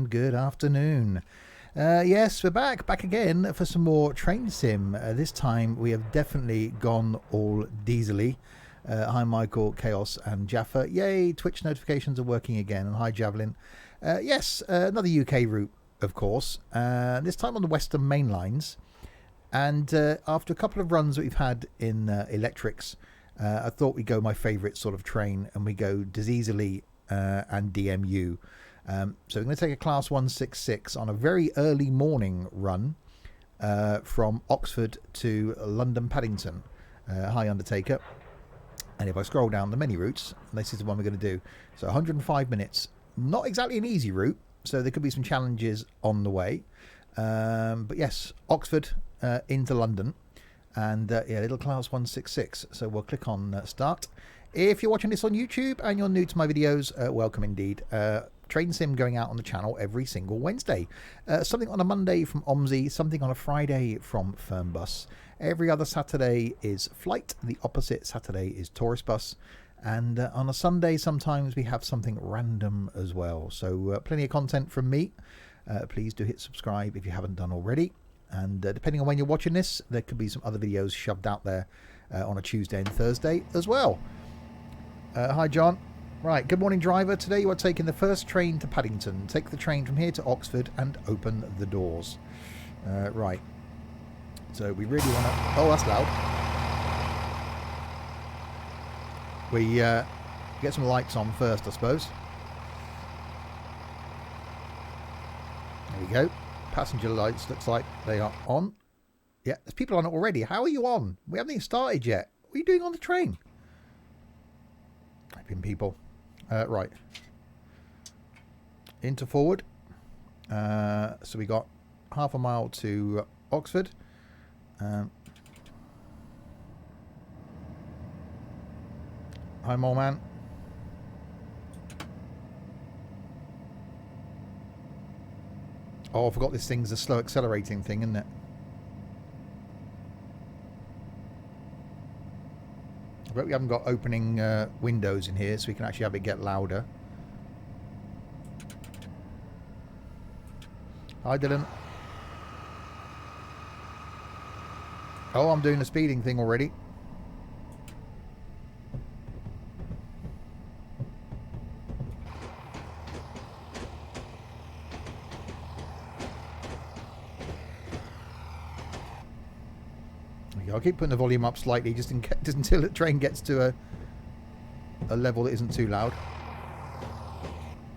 and good afternoon. Yes, we're back again for some more train sim. This time we have definitely gone all diesely. Hi Michael, Chaos and Jaffa. Yay, Twitch notifications are working again. And hi Javelin. Yes, another UK route, of course. This time on the Western Mainlines. And after a couple of runs that we've had in electrics, I thought we'd go my favourite sort of train, and we go Diseasily and DMU. So we're going to take a Class 166 on a very early morning run from Oxford to London Paddington. Hi Undertaker. And if I scroll down the many routes, this is the one we're going to do. So 105 minutes. Not exactly an easy route, so there could be some challenges on the way. But yes, Oxford into London, and yeah, little Class 166. So we'll click on start. If you're watching this on YouTube and you're new to my videos, welcome indeed. Train sim going out on the channel every single Wednesday. Something on a Monday from OMSI, something on a Friday from Fernbus. Every other Saturday is Flight, the opposite Saturday is Tourist Bus. And on a Sunday, sometimes we have something random as well. So plenty of content from me. Please do hit subscribe if you haven't done already. And depending on when you're watching this, there could be some other videos shoved out there on a Tuesday and Thursday as well. Hi, John. Right, good morning, driver. Today you are taking the first train to Paddington. Take the train from here to Oxford and open the doors. Right. So we really want to... Oh, that's loud. We get some lights on first, I suppose. There we go. Passenger lights looks like they are on. Yeah, there's people on it already. How are you on? We haven't even started yet. What are you doing on the train? Typing people. Right. Into forward. So we got half a mile to Oxford. Hi, mole man. Oh, I forgot this thing's a slow accelerating thing, isn't it? I bet we haven't got opening windows in here, so we can actually have it get louder. Hi, Dylan. Oh, I'm doing the speeding thing already. I'll keep putting the volume up slightly just until the train gets to a level that isn't too loud.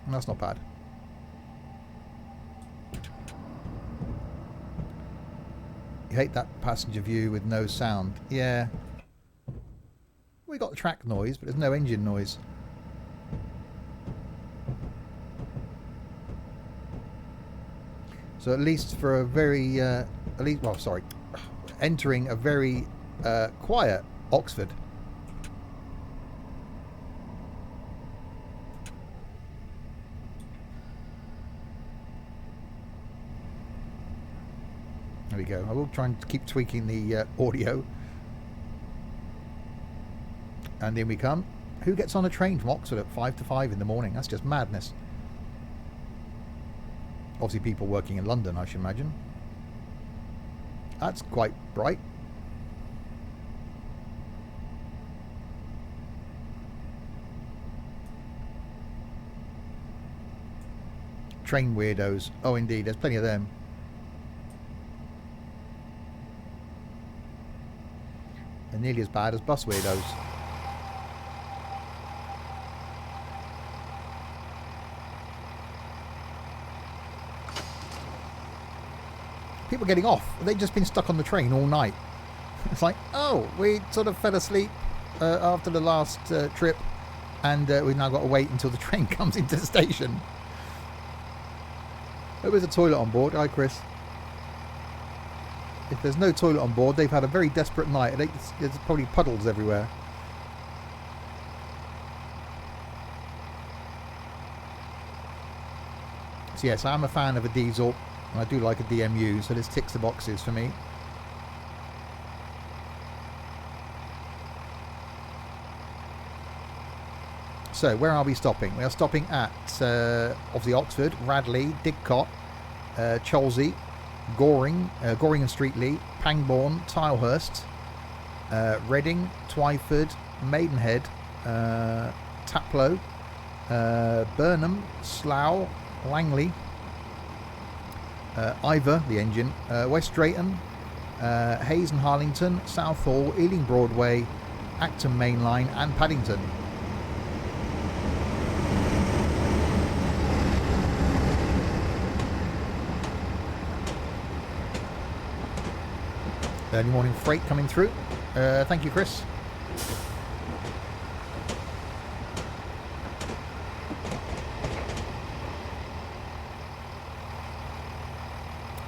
And that's not bad. You hate that passenger view with no sound. Yeah. We got the track noise, but there's no engine noise. So at least for a very, entering a very quiet Oxford. There we go. I will try and keep tweaking the audio. And in we come. Who gets on a train from Oxford at 5 to 5 in the morning? That's just madness. Obviously people working in London, I should imagine. That's quite bright. Train weirdos. Oh, indeed. There's plenty of them. They're nearly as bad as bus weirdos. People getting off. They've just been stuck on the train all night. It's like, oh, we sort of fell asleep after the last trip, and we've now got to wait until the train comes into the station. There was a toilet on board. Hi, Chris. If there's no toilet on board, they've had a very desperate night. There's probably puddles everywhere. So yes, I'm a fan of a diesel. And I do like a DMU, so this ticks the boxes for me. so where are we stopping? We are stopping at obviously Oxford, Radley, Didcot, Cholsey, Goring, Goring and Streatley, Pangbourne, Tilehurst, Reading, Twyford, Maidenhead, Taplow, Burnham, Slough, Langley, Ivor, the engine, West Drayton, Hayes and Harlington, Southall, Ealing Broadway, Acton Mainline and Paddington. Early morning freight coming through. Thank you, Chris.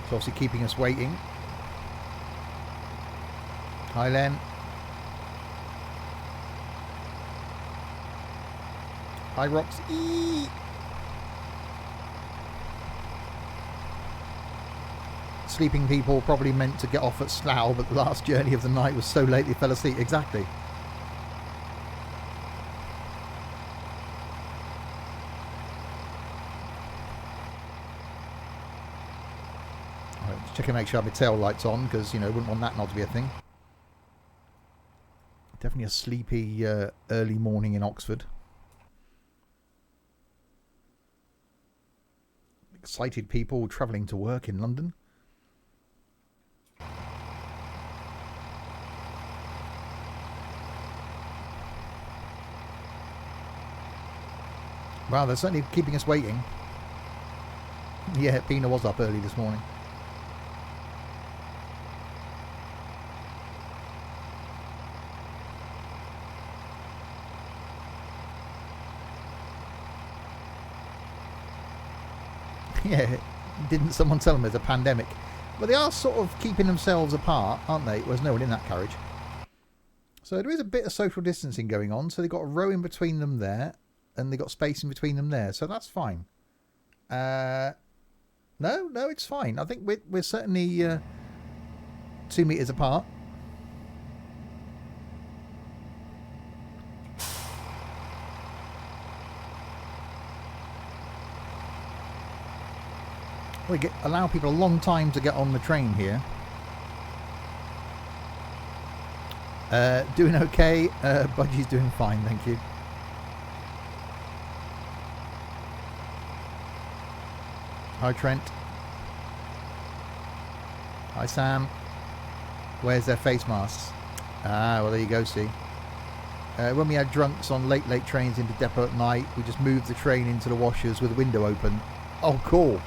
It's obviously keeping us waiting. Hi, Len. Hi, Rox. Eee! Sleeping people probably meant to get off at Slough, but the last journey of the night was so late they fell asleep. Exactly. Right, just check and make sure I have my tail lights on, because, you know, wouldn't want that not to be a thing. Definitely a sleepy early morning in Oxford. Excited people travelling to work in London. Wow, they're certainly keeping us waiting. Yeah, Pina was up early this morning. Yeah, didn't someone tell them there's a pandemic? Well, they are sort of keeping themselves apart, aren't they? There's no one in that carriage. So there is a bit of social distancing going on. So they've got a row in between them there, and they've got space in between them there. So that's fine. No, it's fine. I think we're certainly 2 meters apart. We allow people a long time to get on the train here. Doing okay. Budgie's doing fine, thank you. Hi, Trent. Hi, Sam. Where's their face masks? Ah, well, there you go, see. When we had drunks on late trains into depot at night, we just moved the train into the washers with the window open. Oh, cool.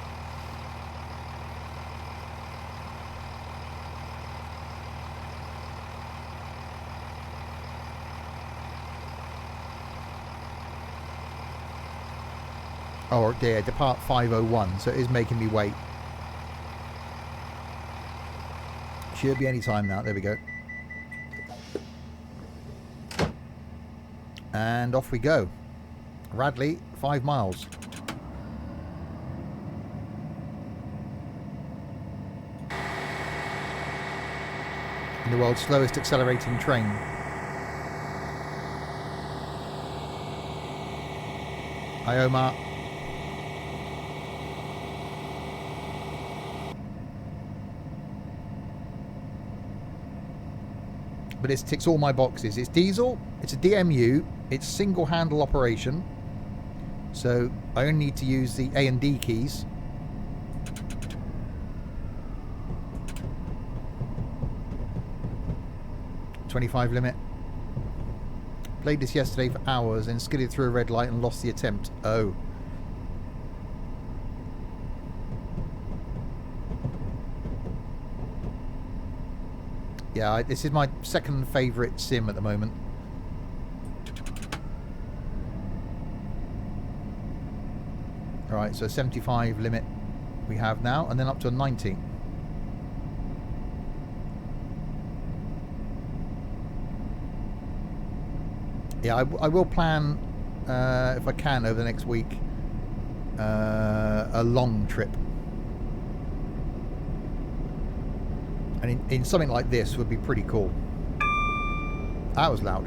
Oh dear, depart 5:01, so it is making me wait. Should be any time now, there we go. And off we go. Radley, 5 miles. In the world's slowest accelerating train. Hi, Omar. But it ticks all my boxes. It's diesel, it's a DMU, it's single handle operation, so I only need to use the A and D keys. .25 limit. Played this yesterday for hours and skidded through a red light and lost the attempt. Oh. Yeah, this is my second favourite sim at the moment. Alright, so 75 limit we have now, and then up to a 90. Yeah, I will plan, if I can, over the next week, a long trip. And in something like this would be pretty cool. That was loud.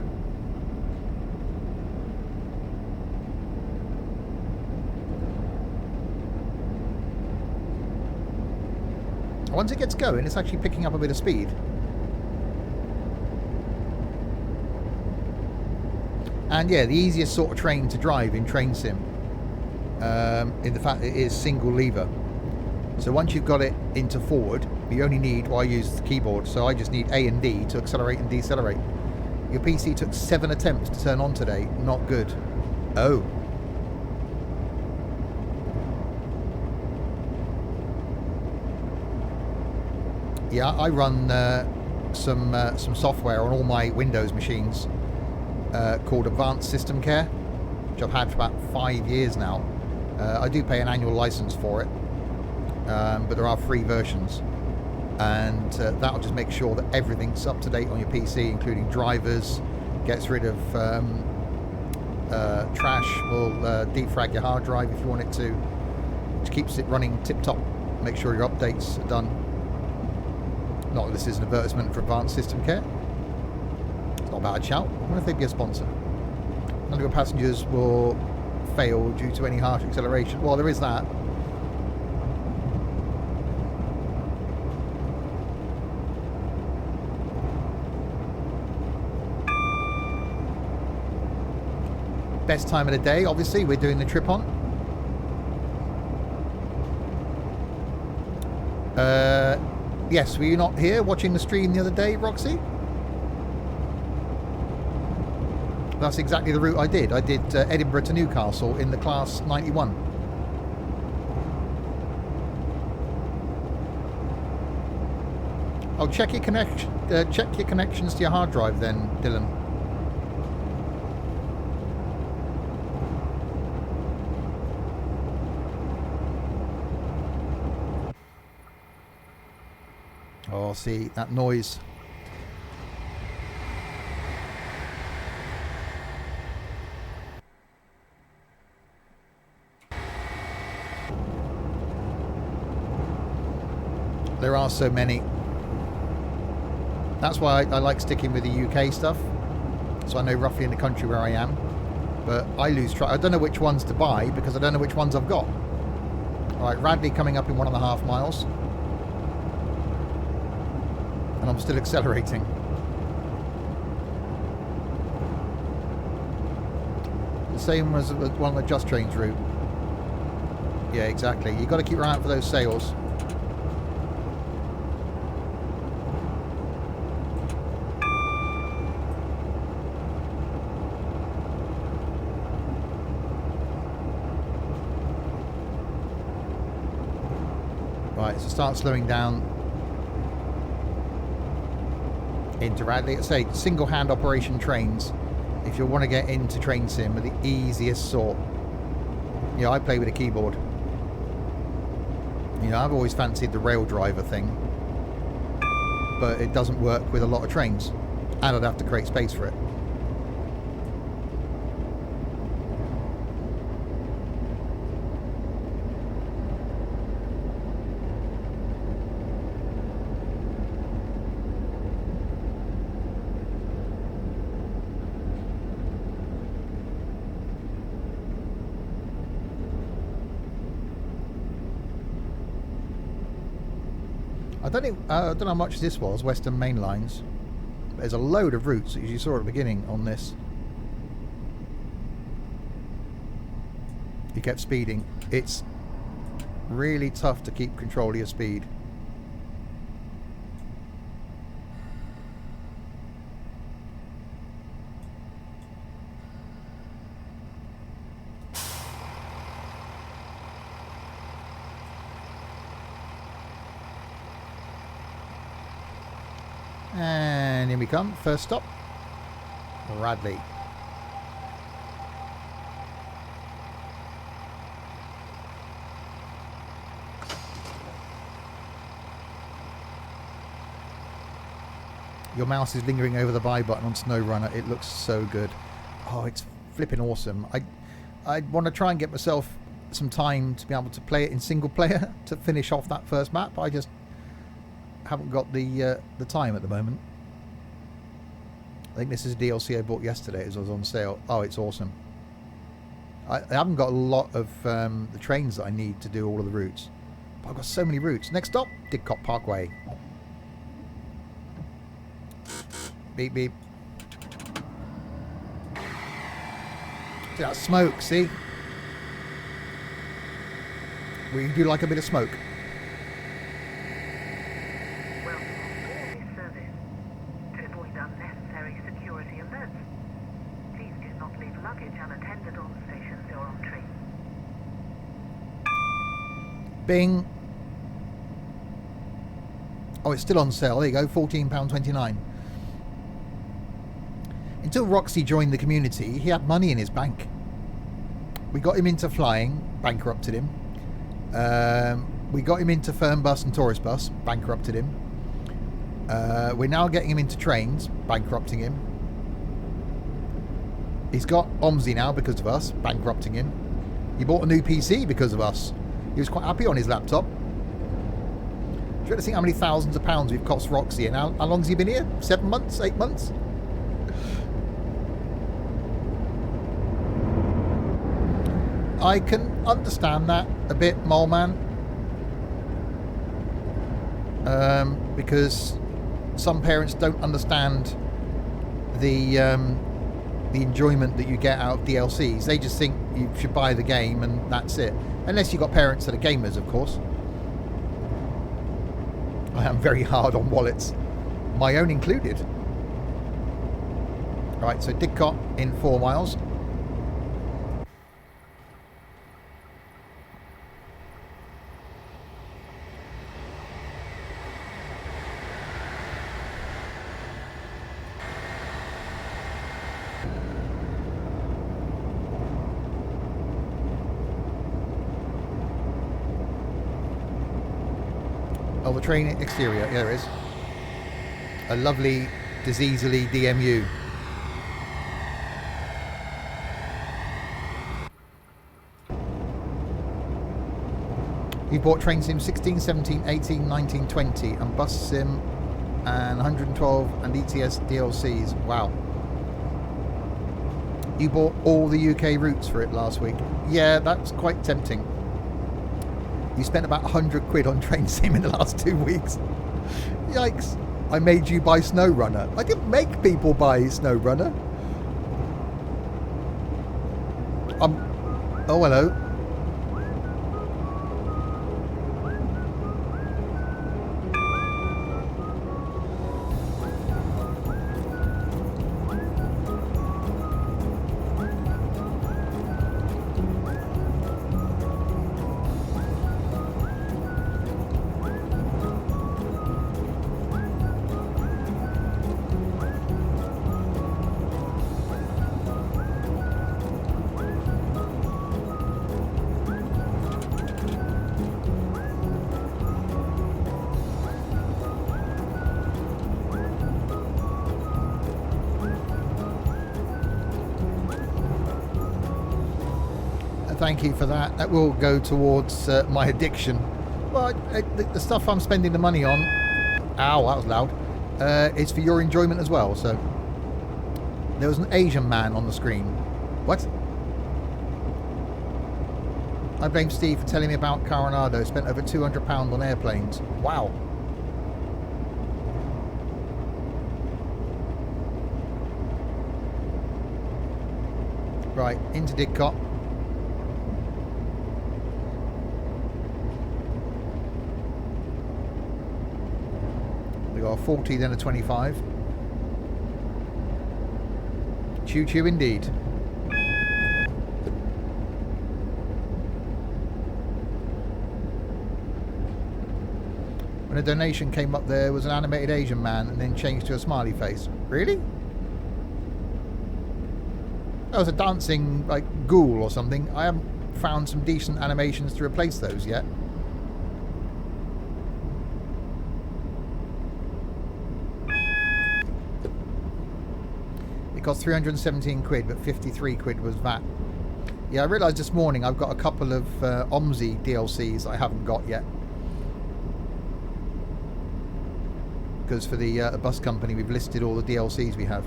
Once it gets going, it's actually picking up a bit of speed. And yeah, the easiest sort of train to drive in Train Sim, in the fact it is single lever. So once you've got it into forward, you only need, well, I use the keyboard, so I just need A and D to accelerate and decelerate. Your PC took 7 attempts to turn on today. Not good. Oh. Yeah, I run some software on all my Windows machines called Advanced System Care, which I've had for about 5 years now. I do pay an annual license for it, but there are free versions, and that'll just make sure that everything's up to date on your PC, including drivers, gets rid of trash, will defrag your hard drive if you want it to, which keeps it running tip-top. Make sure your updates are done. Not that this is an advertisement for Advanced System Care. It's not a bad shout. I wonder if they'd be a sponsor. None of your passengers will fail due to any harsh acceleration. Well, there is that. Best time of the day, obviously, we're doing the trip on. Yes, were you not here watching the stream the other day, Roxy? That's exactly the route I did. I did Edinburgh to Newcastle in the class 91. Oh, check your connections to your hard drive then, Dylan. Oh, see, that noise. There are so many. That's why I like sticking with the UK stuff, so I know roughly in the country where I am. But I lose track. I don't know which ones to buy because I don't know which ones I've got. Alright, Radley coming up in 1.5 miles. And I'm still accelerating. The same as one of the Just Trains route. Yeah, exactly. You've got to keep your eye out for those sails. Right, so start slowing down into Radley. I say single hand operation trains, if you want to get into Train Sim, are the easiest sort. Yeah, I play with a keyboard. You know, I've always fancied the rail driver thing, but it doesn't work with a lot of trains, and I'd have to create space for it. I don't know how much this was, Western Mainlines. There's a load of routes, as you saw at the beginning on this. You kept speeding. It's really tough to keep control of your speed. And here we come, first stop, Radley. Your mouse is lingering over the buy button on SnowRunner. It looks so good. Oh, it's flipping awesome. I want to try and get myself some time to be able to play it in single player to finish off that first map. I just haven't got the time at the moment. I think this is a DLC I bought yesterday as it was on sale. Oh, it's awesome. I haven't got a lot of the trains that I need to do all of the routes, I've got so many routes. Next stop, Didcot Parkway. Beep, beep. See that smoke, see? We do like a bit of smoke. Welcome on board this service. To avoid unnecessary security alerts, please do not leave luggage unattended on stations or on trains. Bing. Oh, it's still on sale. There you go, £14.29. Until Roxy joined the community, he had money in his bank. We got him into flying, bankrupted him. We got him into Fernbus and Tourist Bus, bankrupted him. We're now getting him into trains, bankrupting him. He's got OMSI now because of us, bankrupting him. He bought a new PC because of us. He was quite happy on his laptop. Do you ever think how many thousands of pounds we've cost Roxy? And how long has he been here? 7 months? 8 months? I can understand that a bit, Mole Man. Because some parents don't understand the enjoyment that you get out of DLCs. They just think you should buy the game and that's it. Unless you've got parents that are gamers, of course. I am very hard on wallets, my own included. Right, so Didcot in 4 miles. Oh, the train exterior. Yeah, there is. A lovely diseasely DMU. You bought Train Sim 16, 17, 18, 19, 20 and Bus Sim and 112 and ETS DLCs. Wow. You bought all the UK routes for it last week. Yeah, that's quite tempting. You spent about 100 quid on Train Sim in the last 2 weeks. Yikes. I made you buy SnowRunner. I didn't make people buy SnowRunner. Oh, hello. Thank you for that. That will go towards my addiction. Well, the stuff I'm spending the money on, ow, that was loud, is for your enjoyment as well. So there was an Asian man on the screen. What? I blame Steve for telling me about Coronado. Spent over £200 on airplanes. Wow. Right, into Didcot. We got a 40, then a 25. Choo choo indeed. When a donation came up, there was an animated Asian man and then changed to a smiley face. Really? That was a dancing, like, ghoul or something. I haven't found some decent animations to replace those yet. It cost 317 quid, but 53 quid was VAT. Yeah, I realised this morning I've got a couple of OMSI DLCs I haven't got yet. Because for the bus company, we've listed all the DLCs we have.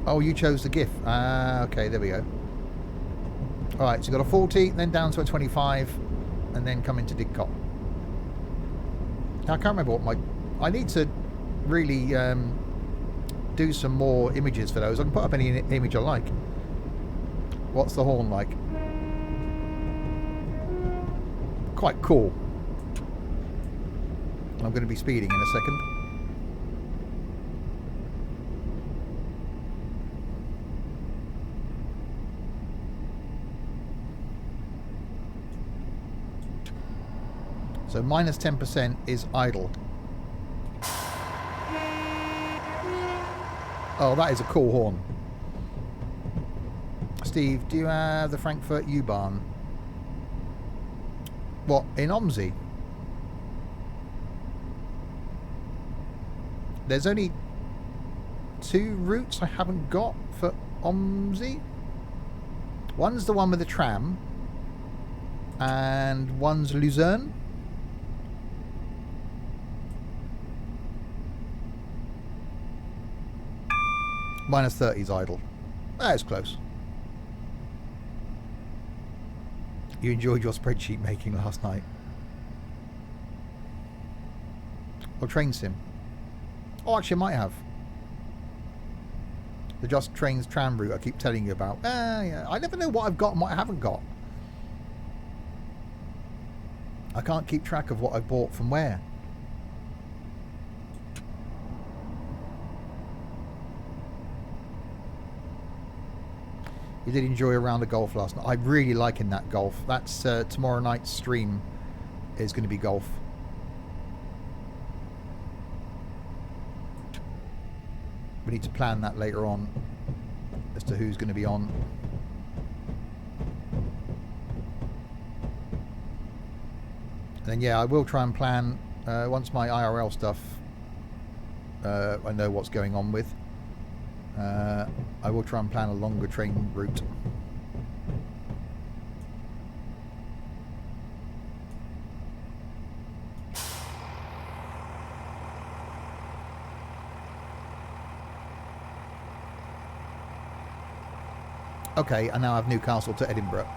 Oh, you chose the GIF. Ah, okay, there we go. Alright, so you've got a 40, then down to a 25, and then come into Didcot. Now, I can't remember what my... I need to really do some more images for those. I can put up any image I like. What's the horn like? Quite cool. I'm going to be speeding in a second. So minus 10% is idle. Oh, that is a cool horn. Steve, do you have the Frankfurt U-Bahn? What, in OMSI? There's only 2 routes I haven't got for OMSI. One's the one with the tram, and one's Luzerne. Minus 30 is idle. That is close. You enjoyed your spreadsheet making last night. Or train sim. Oh, actually I might have. The Just Trains tram route I keep telling you about. Yeah. I never know what I've got and what I haven't got. I can't keep track of what I bought from where. You did enjoy a round of golf last night. I'm really liking that golf. That's tomorrow night's stream is going to be golf. We need to plan that later on as to who's going to be on. And then yeah, I will try and plan once my IRL stuff I know what's going on with. I will try and plan a longer train route. Okay, I now have Newcastle to Edinburgh.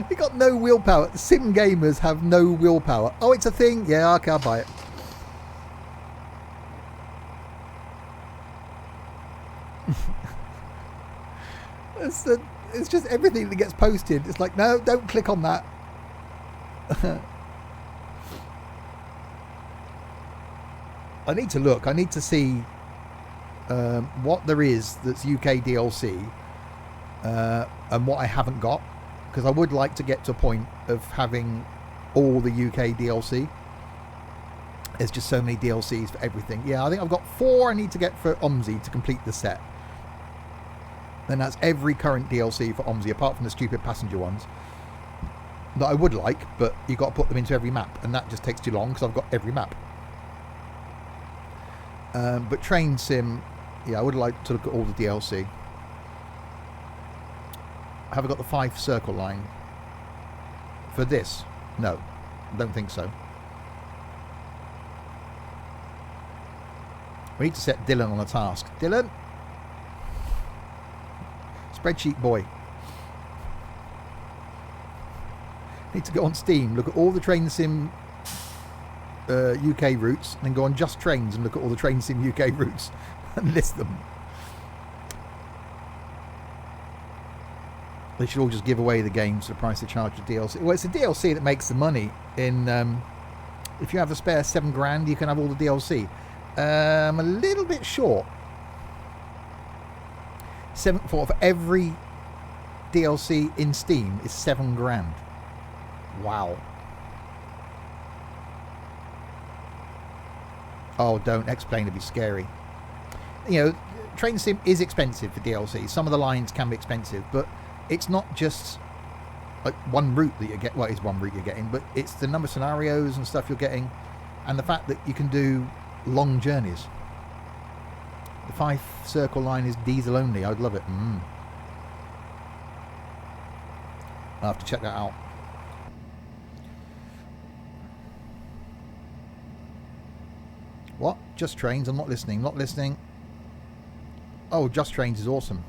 We got no willpower. Sim gamers have no willpower. Oh, it's a thing? Yeah, okay, I'll buy it. It's just everything that gets posted. It's like, no, don't click on that. I need to look. I need to see what there is that's UK DLC and what I haven't got, because I would like to get to a point of having all the UK DLC. There's just so many DLCs for everything. Yeah, I think I've got 4 I need to get for OMSI to complete the set. Then that's every current DLC for OMSI, apart from the stupid passenger ones that I would like, but you've got to put them into every map, and that just takes too long because I've got every map. But Train Sim, yeah, I would like to look at all the DLC. Have I got the 5 circle line for this? No, don't think so. We need to set Dylan on a task. Dylan? Spreadsheet boy. Need to go on Steam, look at all the Train Sim UK routes, and then go on Just Trains and look at all the Train Sim UK routes and list them. They should all just give away the games for the price they charge for DLC. Well, it's the DLC that makes the money. In if you have a spare £7,000, you can have all the DLC. I'm a little bit short. For every DLC in Steam is £7,000. Wow. Oh, don't explain, it'd be scary. You know, Train Sim is expensive for DLC. Some of the lines can be expensive, but it's not just like one route that you get. Well, it's one route you're getting, but it's the number of scenarios and stuff you're getting, and the fact that you can do long journeys. The 5 circle line is diesel only. I'd love it. I'll have to check that out. What? Just Trains? I'm not listening. Not listening. Oh, Just Trains is awesome.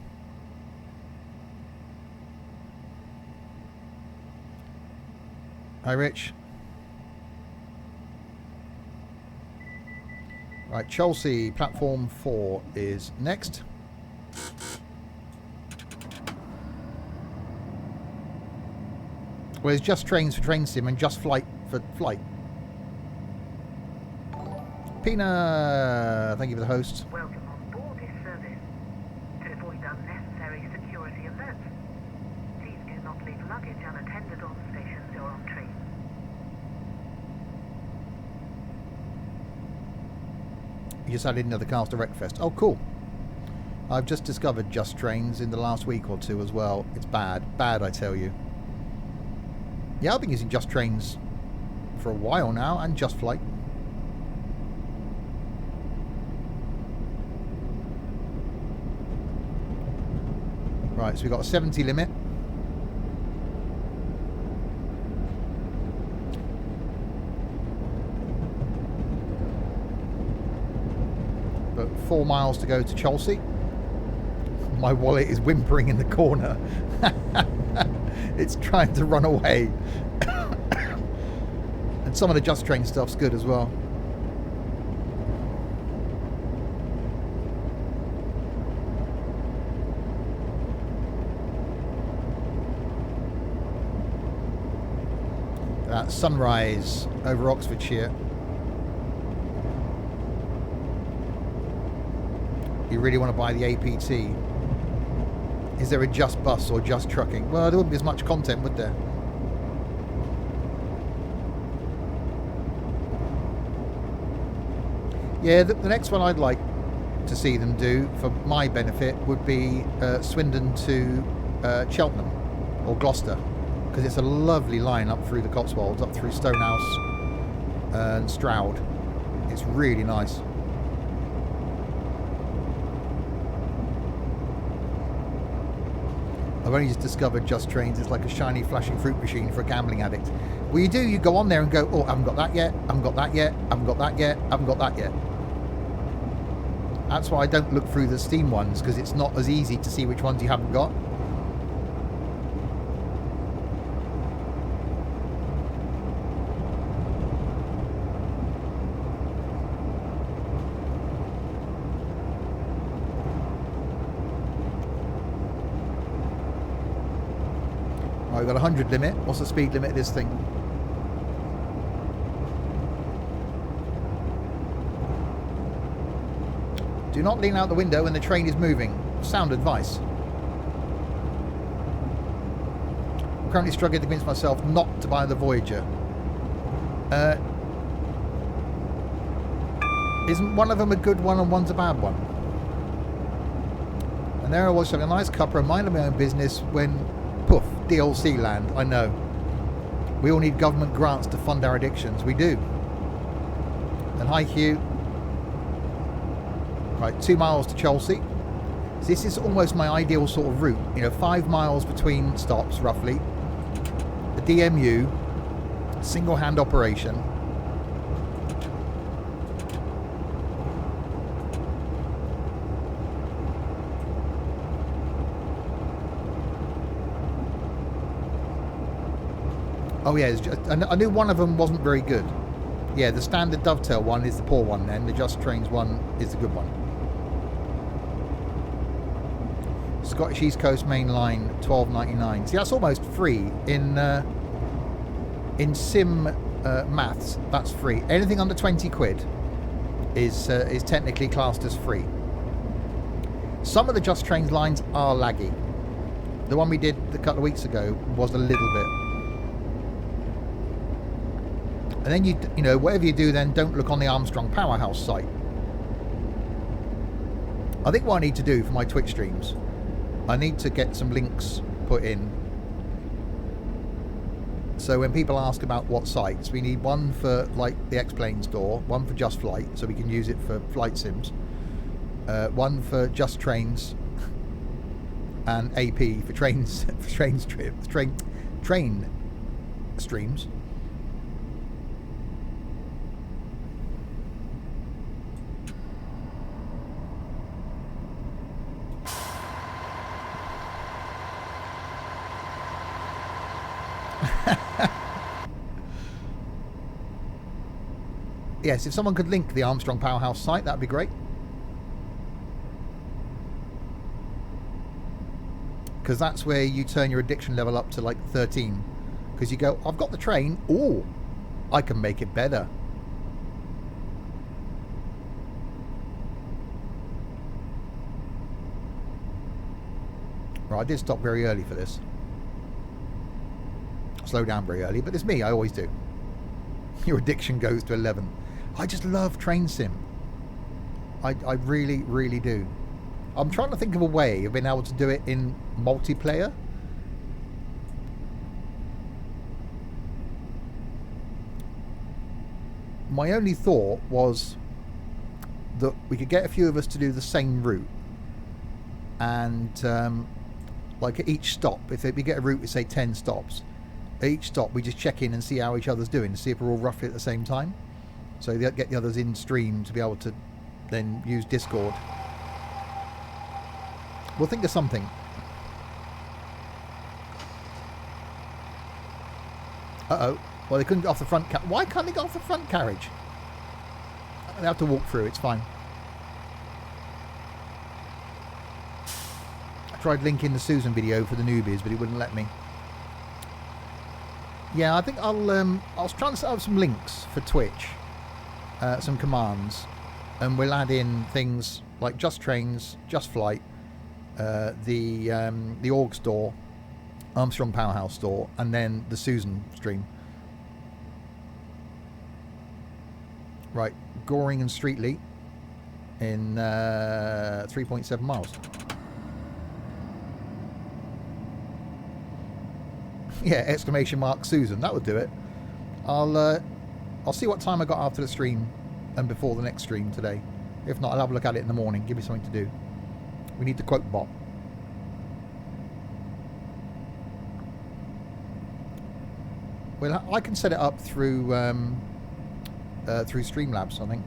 Hi, Rich. Right, Chelsea, platform 4 is next. Well, it's Just Trains for Train Sim and Just Flight for Flight. Pina, thank you for the host. Welcome on board this service. To avoid unnecessary security alerts, please do not leave luggage unattended on stations or on trains. You just added another cars to Wreckfest. Oh, cool. I've just discovered Just Trains in the last week or two as well. It's bad. Bad, I tell you. Yeah, I've been using Just Trains for a while now, and Just Flight. Right, so we've got a 70 limit. But 4 miles to go to Chelsea. My wallet is whimpering in the corner. It's trying to run away. And some of the Just Train stuff's good as well. That sunrise over Oxfordshire. You really want to buy the APT. Is there a Just Bus or Just Trucking? Well, there wouldn't be as much content, would there? Yeah, the next one I'd like to see them do, for my benefit, would be Swindon to Cheltenham or Gloucester, because it's a lovely line up through the Cotswolds, up through Stonehouse and Stroud. It's really nice. I've only just discovered Just Trains. It's like a shiny flashing fruit machine for a gambling addict. Well, you go on there and go, oh, I haven't got that yet, I haven't got that yet, I haven't got that yet, I haven't got that yet. That's why I don't look through the Steam ones, because it's not as easy to see which ones you haven't got. Right, we've got a 100 limit. What's the speed limit of this thing? Do not lean out the window when the train is moving. Sound advice. I'm currently struggling to convince myself not to buy the Voyager. Isn't one of them a good one and one's a bad one? And there I was having a nice cuppa and minding my own business when, poof, DLC land. I know. We all need government grants to fund our addictions. We do. And hi, Hugh. Right, 2 miles to Chelsea. So this is almost my ideal sort of route. You know, 5 miles between stops, roughly. The DMU, single-hand operation. Oh yeah, I knew one of them wasn't very good. Yeah, the standard dovetail one is the poor one then. The Just Trains one is the good one. Scottish East Coast Main Line, $12.99. See, that's almost free. In sim maths, that's free. Anything under 20 quid is technically classed as free. Some of the Just Trains lines are laggy. The one we did a couple of weeks ago was a little bit. And then you know, whatever you do, then don't look on the Armstrong Powerhouse site. I think what I need to do for my Twitch streams, I need to get some links put in. So when people ask about what sites, we need one for like the X-Plane store, one for Just Flight, so we can use it for flight sims, one for Just Trains, and AP for trains, for train streams. Yes, if someone could link the Armstrong Powerhouse site, that'd be great. Because that's where you turn your addiction level up to like 13. Because you go, I've got the train. Oh, I can make it better. Right, I did stop very early for this. Slow down very early, but it's me, I always do. Your addiction goes to 11. I just love train sim. I really, really do. I'm trying to think of a way of being able to do it in multiplayer. My only thought was that we could get a few of us to do the same route. And like at each stop, if we get a route with say 10 stops, at each stop we just check in and see how each other's doing, to see if we're all roughly at the same time. So they get the others in stream to be able to then use Discord. We'll think of something. Uh-oh. Well, they couldn't get off the front why can't they get off the front carriage? They have to walk through, it's fine. I tried linking the Susan video for the newbies, but he wouldn't let me. Yeah, I think I was trying to set up some links for Twitch. Some commands. And we'll add in things like Just Trains, Just Flight, the Org store, Armstrong Powerhouse store, and then the Susan stream. Right, Goring and Streatley in 3.7 miles. Yeah, exclamation mark Susan, that would do it. I'll see what time I got after the stream and before the next stream today. If not, I'll have a look at it in the morning, give me something to do. We need the quote bot. Well, I can set it up through Streamlabs, I think.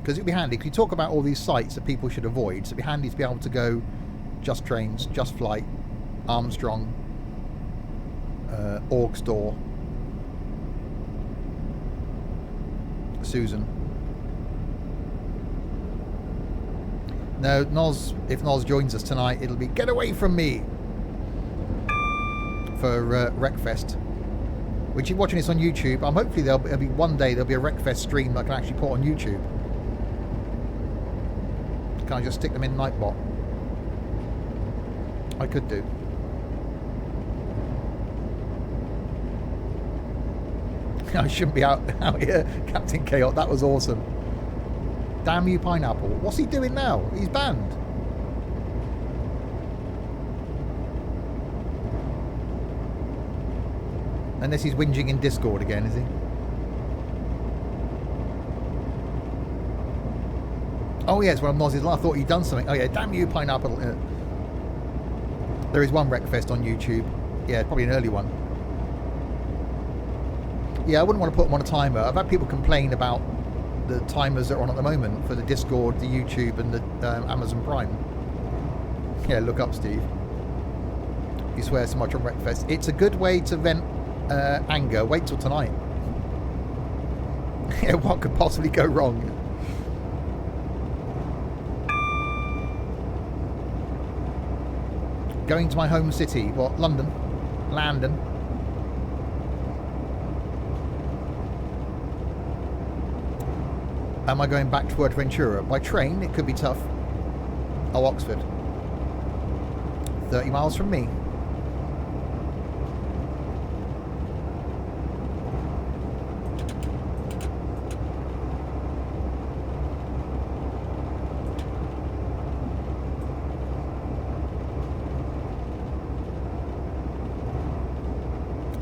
Because it'd be handy. Because you talk about all these sites that people should avoid, so it'd be handy to be able to go Just Trains, Just Flight, Armstrong, Org store, Susan. No, Noz, if Noz joins us tonight, it'll be Get Away From Me for Wreckfest. Which you're watching this on YouTube, hopefully there'll be one day there'll be a Wreckfest stream that I can actually put on YouTube. Can I just stick them in Nightbot? I could do. I shouldn't be out here, Captain Chaos. That was awesome. Damn you, Pineapple. What's he doing now? He's banned. Unless he's whinging in Discord again, is he? Oh, yeah, it's one of Noz's. I thought he'd done something. Oh, yeah, damn you, Pineapple. There is one Wreckfest on YouTube. Yeah, probably an early one. Yeah, I wouldn't want to put them on a timer. I've had people complain about the timers that are on at the moment for the Discord, the YouTube, and the Amazon Prime. Yeah, look up, Steve. You swear so much on Wreckfest. It's a good way to vent anger. Wait till tonight. Yeah, what could possibly go wrong? Going to my home city. What? London? London. Am I going back to Fuerteventura? By train, it could be tough. Oh, Oxford. 30 miles from me.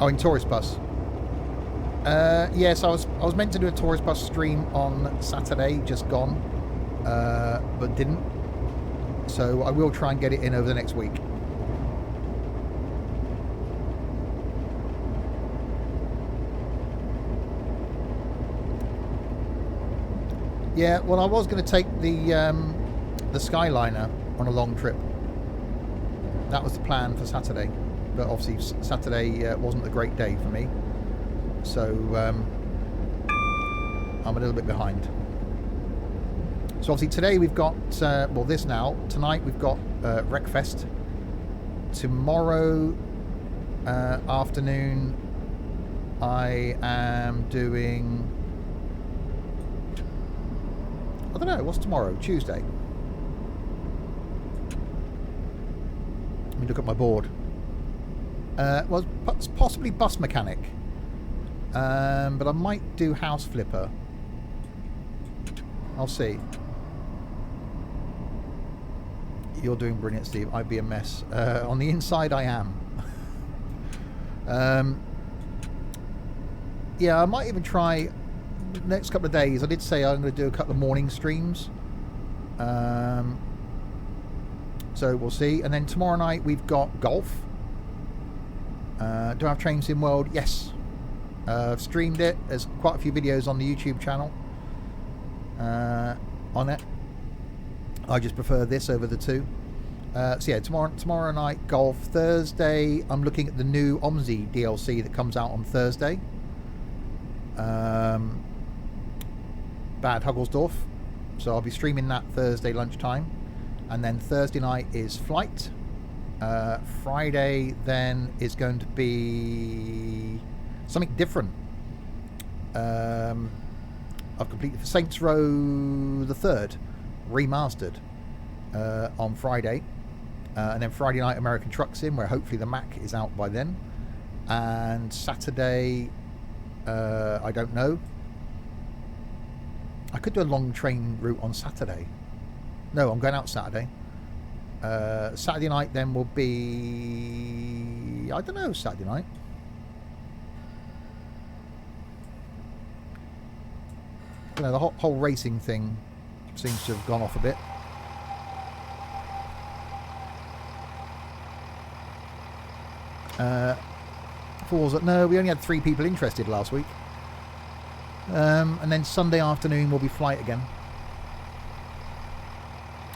Oh, in tourist bus. Yes, I was meant to do a tourist bus stream on Saturday, just gone, but didn't. So I will try and get it in over the next week. Yeah, well, I was going to take the Skyliner on a long trip. That was the plan for Saturday, but obviously Saturday wasn't a great day for me, so I'm a little bit behind. So obviously today we've got tonight we've got Wreckfest. Tomorrow afternoon I am doing, I don't know, what's tomorrow? Tuesday. Let me look at my board. Well, possibly bus mechanic, but I might do house flipper. I'll see. You're doing brilliant, Steve. I'd be a mess. On the inside, I am. Yeah, I might even try the next couple of days. I did say I'm going to do a couple of morning streams. So we'll see. And then tomorrow night we've got golf. Do I have Train Sim World? Yes. I've streamed it. There's quite a few videos on the YouTube channel on it. I just prefer this over the two. So yeah, tomorrow night golf. Thursday I'm looking at the new OMSI DLC that comes out on Thursday. Bad Hugglesdorf. So I'll be streaming that Thursday lunchtime. And then Thursday night is Flight. Friday then is going to be something different. I've completed Saints Row the 3rd remastered on Friday, and then Friday night American Truck Sim, where hopefully the Mac is out by then. And Saturday, I don't know. I could do a long train route on Saturday. No, I'm going out Saturday. Saturday night then will be, I don't know, Saturday night. You know, the whole racing thing seems to have gone off a bit. Forza, no, we only had 3 people interested last week. And then Sunday afternoon will be Flight again.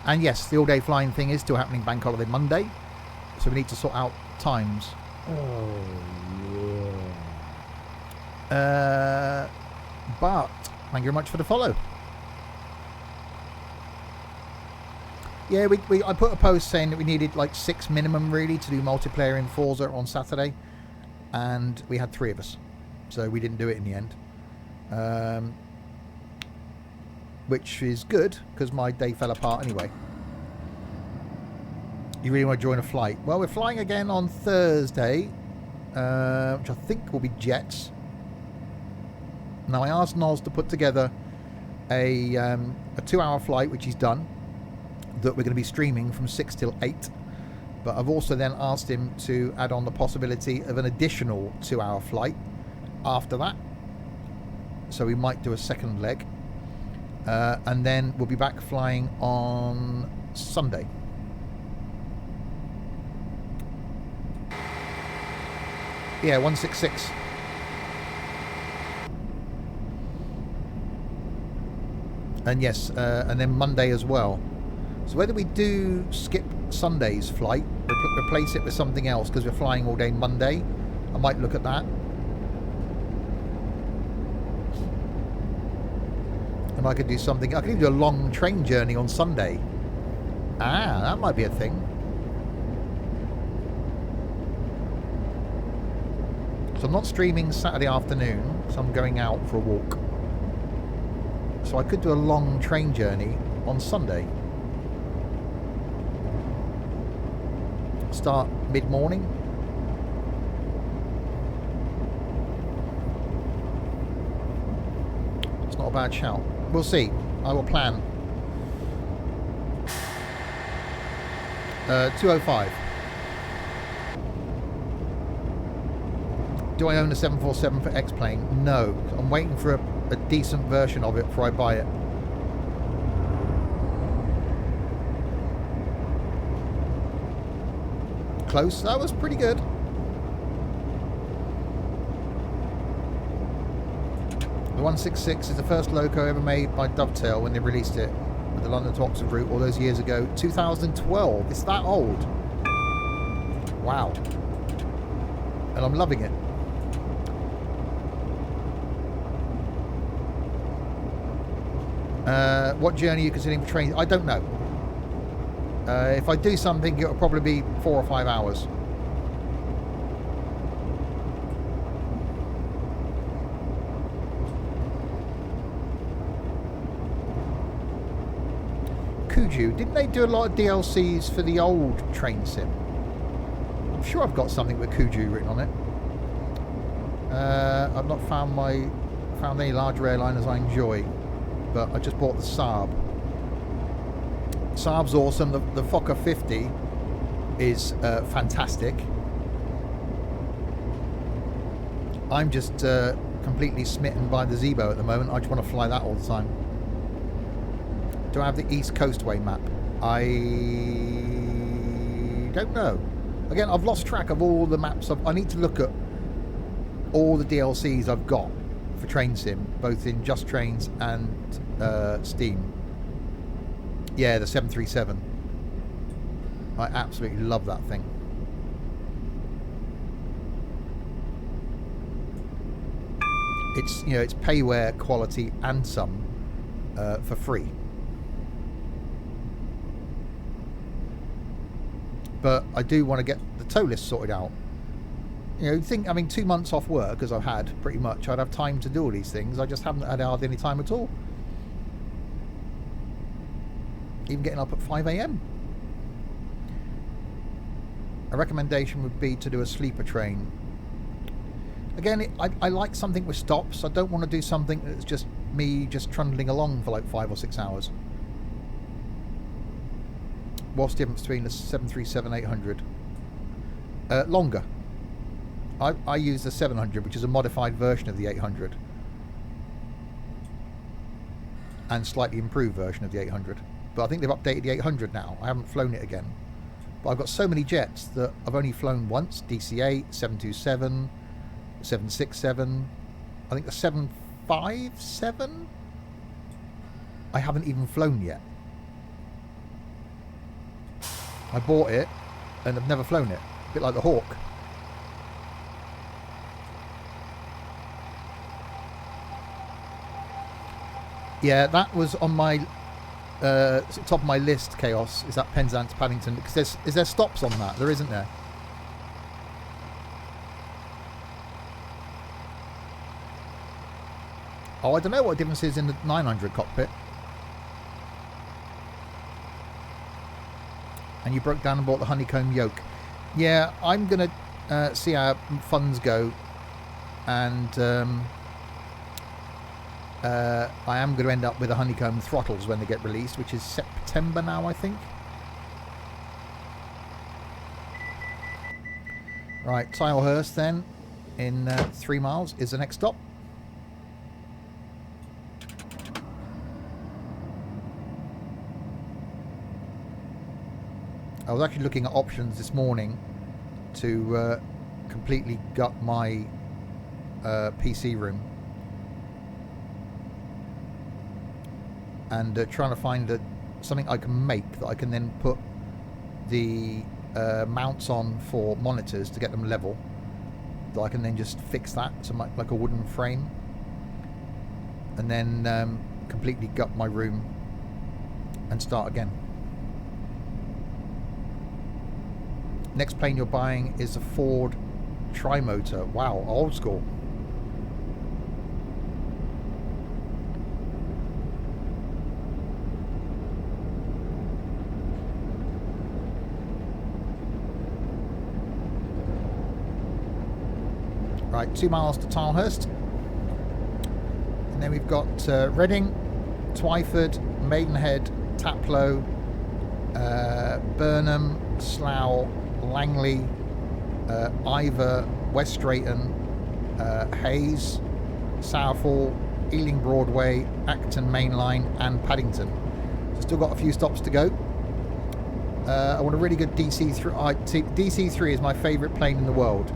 And yes, the all-day flying thing is still happening bank holiday Monday, so we need to sort out times. But thank you very much for the follow. Yeah, I put a post saying that we needed like 6 minimum really to do multiplayer in Forza on Saturday, and we had 3 of us, so we didn't do it in the end. Which is good, because my day fell apart anyway. You really want to join a flight? Well, we're flying again on Thursday, which I think will be jets. Now, I asked Noz to put together a 2-hour flight, which he's done, that we're going to be streaming from 6 till 8. But I've also then asked him to add on the possibility of an additional 2-hour flight after that. So we might do a second leg. And then we'll be back flying on Sunday. Yeah, 166. And yes, and then Monday as well. So whether we do skip Sunday's flight, replace it with something else because we're flying all day Monday, I might look at that. And I could do something. I could even do a long train journey on Sunday. Ah, that might be a thing. So I'm not streaming Saturday afternoon, so I'm going out for a walk. So I could do a long train journey on Sunday. Start mid-morning. It's not a bad shout. We'll see. I will plan. 205. Do I own a 747 for X-Plane? No. I'm waiting for a decent version of it before I buy it. Close. That was pretty good. The 166 is the first loco ever made by Dovetail when they released it with the London to Oxford route all those years ago. 2012. It's that old. Wow. and I'm loving it. What journey are you considering for trains? I don't know. If I do something, it'll probably be 4 or 5 hours. Kuju, didn't they do a lot of DLCs for the old train sim? I'm sure I've got something with Kuju written on it. I've not found any larger airliners I enjoy, but I just bought the Saab. Saab's awesome. The Fokker 50 is fantastic. I'm just completely smitten by the Zebo at the moment. I just want to fly that all the time. Do I have the East Coastway map? I don't know. Again, I've lost track of all the maps. I need to look at all the DLCs I've got for Train Sim, both in Just Trains and Steam. Yeah, the 737. I absolutely love that thing. It's, you know, it's payware quality and some for free. But I do want to get the tow list sorted out. You know, think, I mean, 2 months off work, as I've had, pretty much, I'd have time to do all these things. I just haven't had hardly any time at all. Even getting up at 5 AM. A recommendation would be to do a sleeper train. Again, I like something with stops. I don't want to do something that's just me just trundling along for like 5 or 6 hours. What's the difference between the 737-800? Longer. I use the 700, which is a modified version of the 800. And slightly improved version of the 800. But I think they've updated the 800 now. I haven't flown it again. But I've got so many jets that I've only flown once. DC-8, 727, 767. I think the 757? I haven't even flown yet. I bought it and I've never flown it. A bit like the Hawk. Yeah, that was on my top of my list, Chaos, is that Penzance Paddington. Because is there stops on that? There isn't there? Oh, I don't know what the difference is in the 900 cockpit. And you broke down and bought the honeycomb yoke. Yeah, I'm going to see how funds go. And I am going to end up with the honeycomb throttles when they get released, which is September now, I think. Right, Tilehurst then, in 3 miles, is the next stop. I was actually looking at options this morning to completely gut my PC room. And trying to find something I can make that I can then put the mounts on for monitors to get them level. That I can then just fix that, so like a wooden frame. And then completely gut my room and start again. Next plane you're buying is a Ford Trimotor. Wow, old school. Right, 2 miles to Tilehurst. And then we've got Reading, Twyford, Maidenhead, Taplow, Burnham, Slough, Langley, Iver, West Drayton, Hayes, Southall, Ealing Broadway, Acton Mainline and Paddington. So still got a few stops to go. I want a really good DC-3. DC-3 is my favourite plane in the world,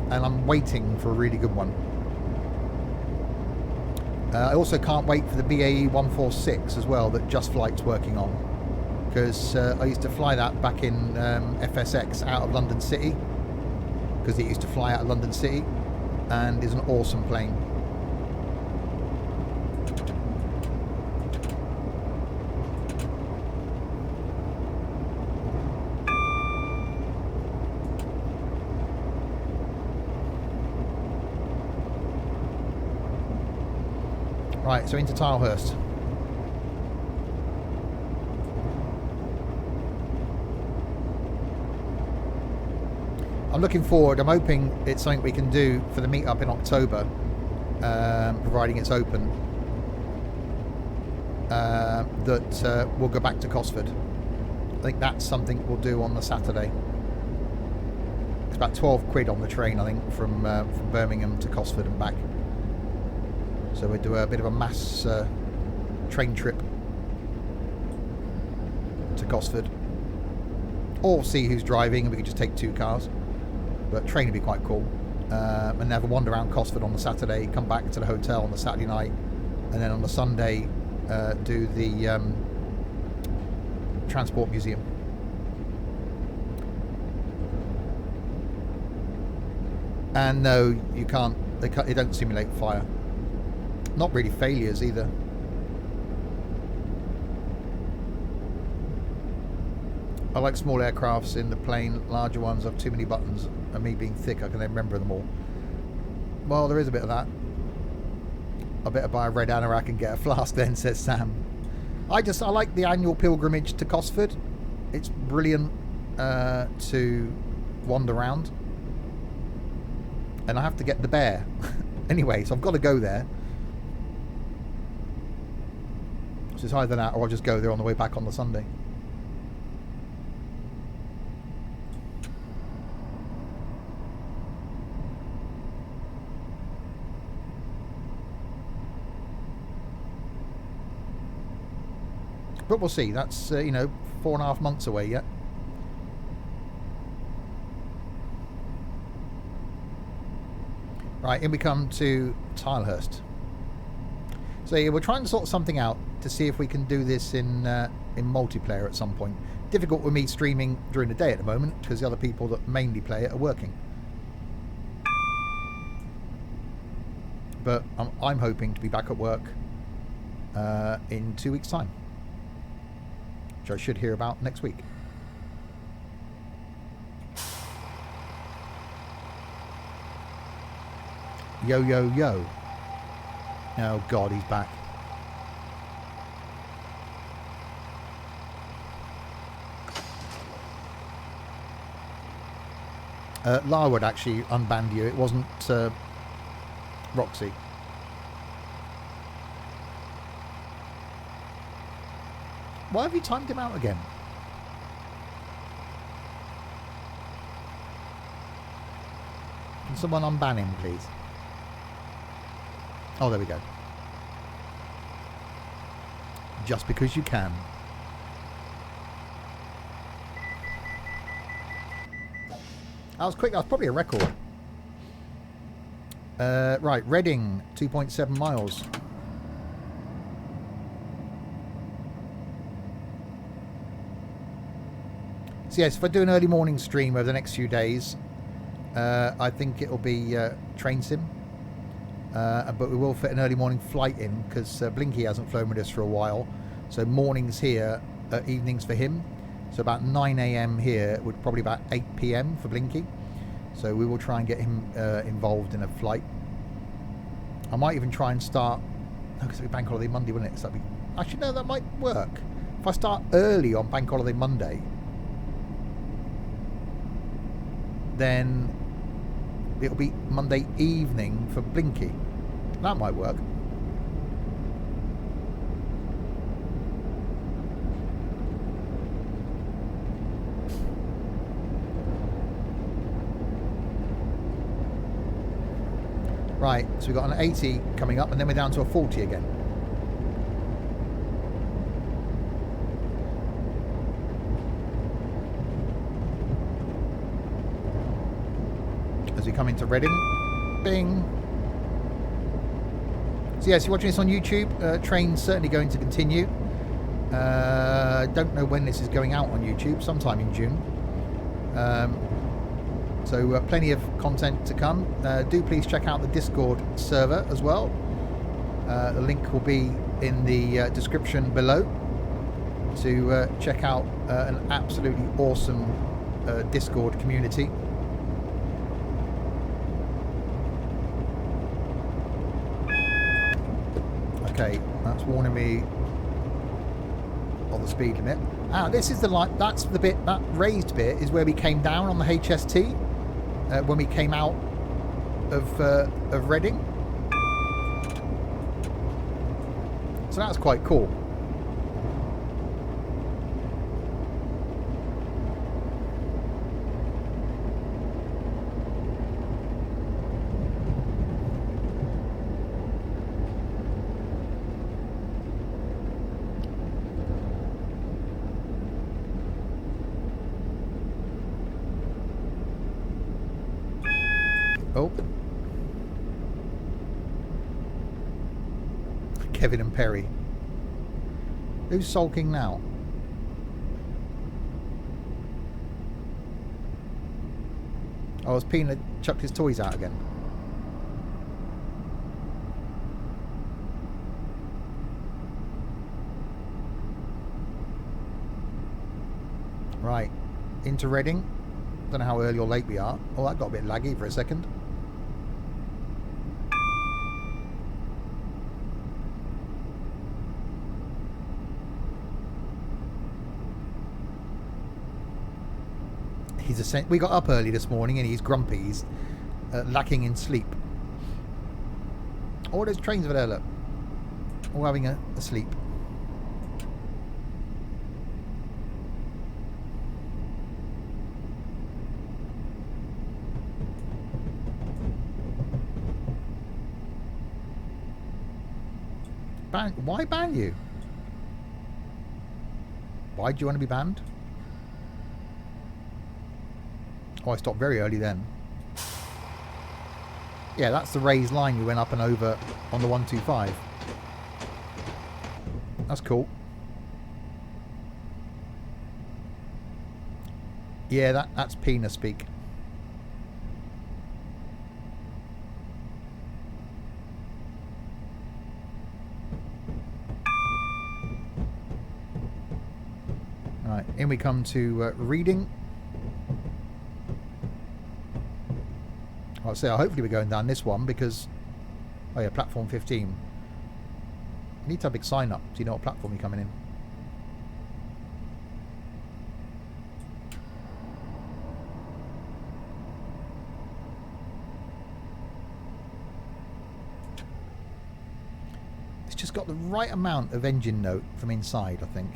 and I'm waiting for a really good one. I also can't wait for the BAE 146 as well that Just Flight's working on, because I used to fly that back in FSX out of London City, because it used to fly out of London City and is an awesome plane. Right, so into Tilehurst. I'm looking forward. I'm hoping it's something we can do for the meetup in October, providing it's open. That we'll go back to Cosford. I think that's something we'll do on the Saturday. It's about 12 quid on the train, I think, from Birmingham to Cosford and back. So we'll do a bit of a mass train trip to Cosford. Or see who's driving, and we could just take 2 cars. But train would be quite cool. And have a wander around Cosford on the Saturday, come back to the hotel on the Saturday night, and then on the Sunday do the Transport Museum. And no, you can't. They don't simulate fire. Not really failures either. I like small aircrafts in the plane. Larger ones have too many buttons, and me being thick, I can then remember them all. Well, there is a bit of that. I better buy a red anorak and get a flask then, says Sam. I like the annual pilgrimage to Cosford. It's brilliant to wander around. And I have to get the bear. Anyway, so I've got to go there. So it's either that or I'll just go there on the way back on the Sunday. But we'll see. That's, 4.5 months away yet. Right, in we come to Tilehurst. So yeah, we're trying to sort something out to see if we can do this in multiplayer at some point. Difficult with me streaming during the day at the moment because the other people that mainly play it are working. But I'm hoping to be back at work in 2 weeks' time, which I should hear about next week. Yo, yo, yo. Oh, God, he's back. Larwood actually unbanned you. It wasn't Roxy. Why have you timed him out again? Can someone unban him, please? Oh, there we go. Just because you can. That was quick. That was probably a record. Right, Reading, 2.7 miles. So yes, if I do an early morning stream over the next few days, I think it'll be train sim. But we will fit an early morning flight in because Blinky hasn't flown with us for a while. So mornings here, evenings for him. So about 9 a.m. here, would probably about 8 p.m. for Blinky. So we will try and get him involved in a flight. I might even try and start. No, because it'll be Bank Holiday Monday, wouldn't it? So actually, no, that might work. If I start early on Bank Holiday Monday, then it'll be Monday evening for Blinky. That might work. Right, so we've got an 80 coming up and then we're down to a 40 again. As we come into Reading, bing. So yes, you're watching this on YouTube. Train's certainly going to continue. Don't know when this is going out on YouTube, sometime in June. So plenty of content to come. Do please check out the Discord server as well. The link will be in the description below to check out an absolutely awesome Discord community. Okay, that's warning me of the speed limit. Ah, this is the light. That's the bit, that raised bit is where we came down on the HST when we came out of Reading. So that's quite cool. Oh. Kevin and Perry. Who's sulking now? Oh, has Peanut chucked his toys out again? Right. Into Reading. Don't know how early or late we are. Oh, that got a bit laggy for a second. We got up early this morning and he's grumpy. He's lacking in sleep. Oh, there's trains over there, look. All having a sleep. Why ban you? Why do you want to be banned? Oh, I stopped very early then. Yeah, that's the raised line you went up and over on the 125. That's cool. Yeah, that's Pina speak. Right, in we come to Reading. I'll say, hopefully we're going down this one because... Oh yeah, platform 15. You need to have a big sign up so you know what platform you're coming in. It's just got the right amount of engine note from inside, I think.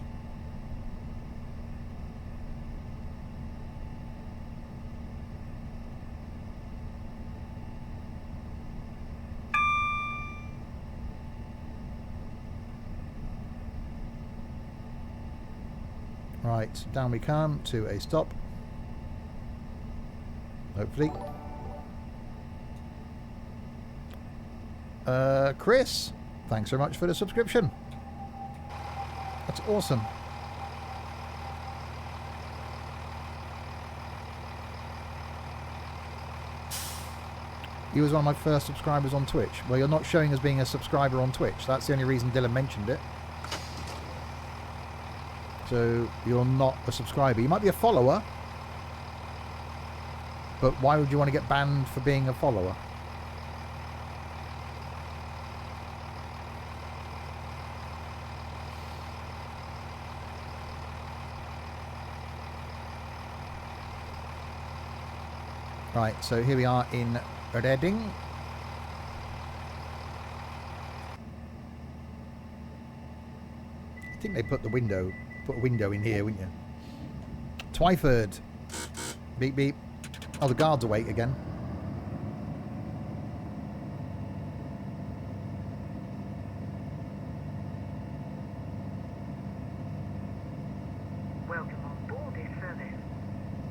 Right, down we come to a stop. Hopefully. Chris, thanks so much for the subscription. That's awesome. He was one of my first subscribers on Twitch. Well, you're not showing as being a subscriber on Twitch. That's the only reason Dylan mentioned it. So you're not a subscriber. You might be a follower, but why would you want to get banned for being a follower? Right, so here we are in Reading. I think they put a window in here, wouldn't you? Twyford. Beep beep. Oh, the guards awake again. Welcome on board this service.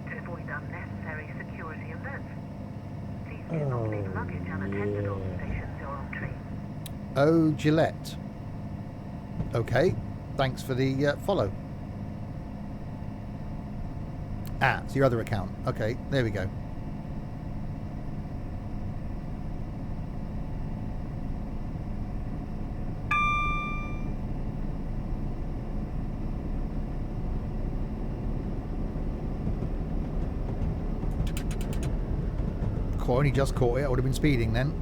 To avoid unnecessary security alerts, please do not leave luggage unattended on stations or on trains. Oh, Gillette. Okay. Thanks for the follow. Ah, it's your other account. Okay, there we go. only just caught it. I would have been speeding then.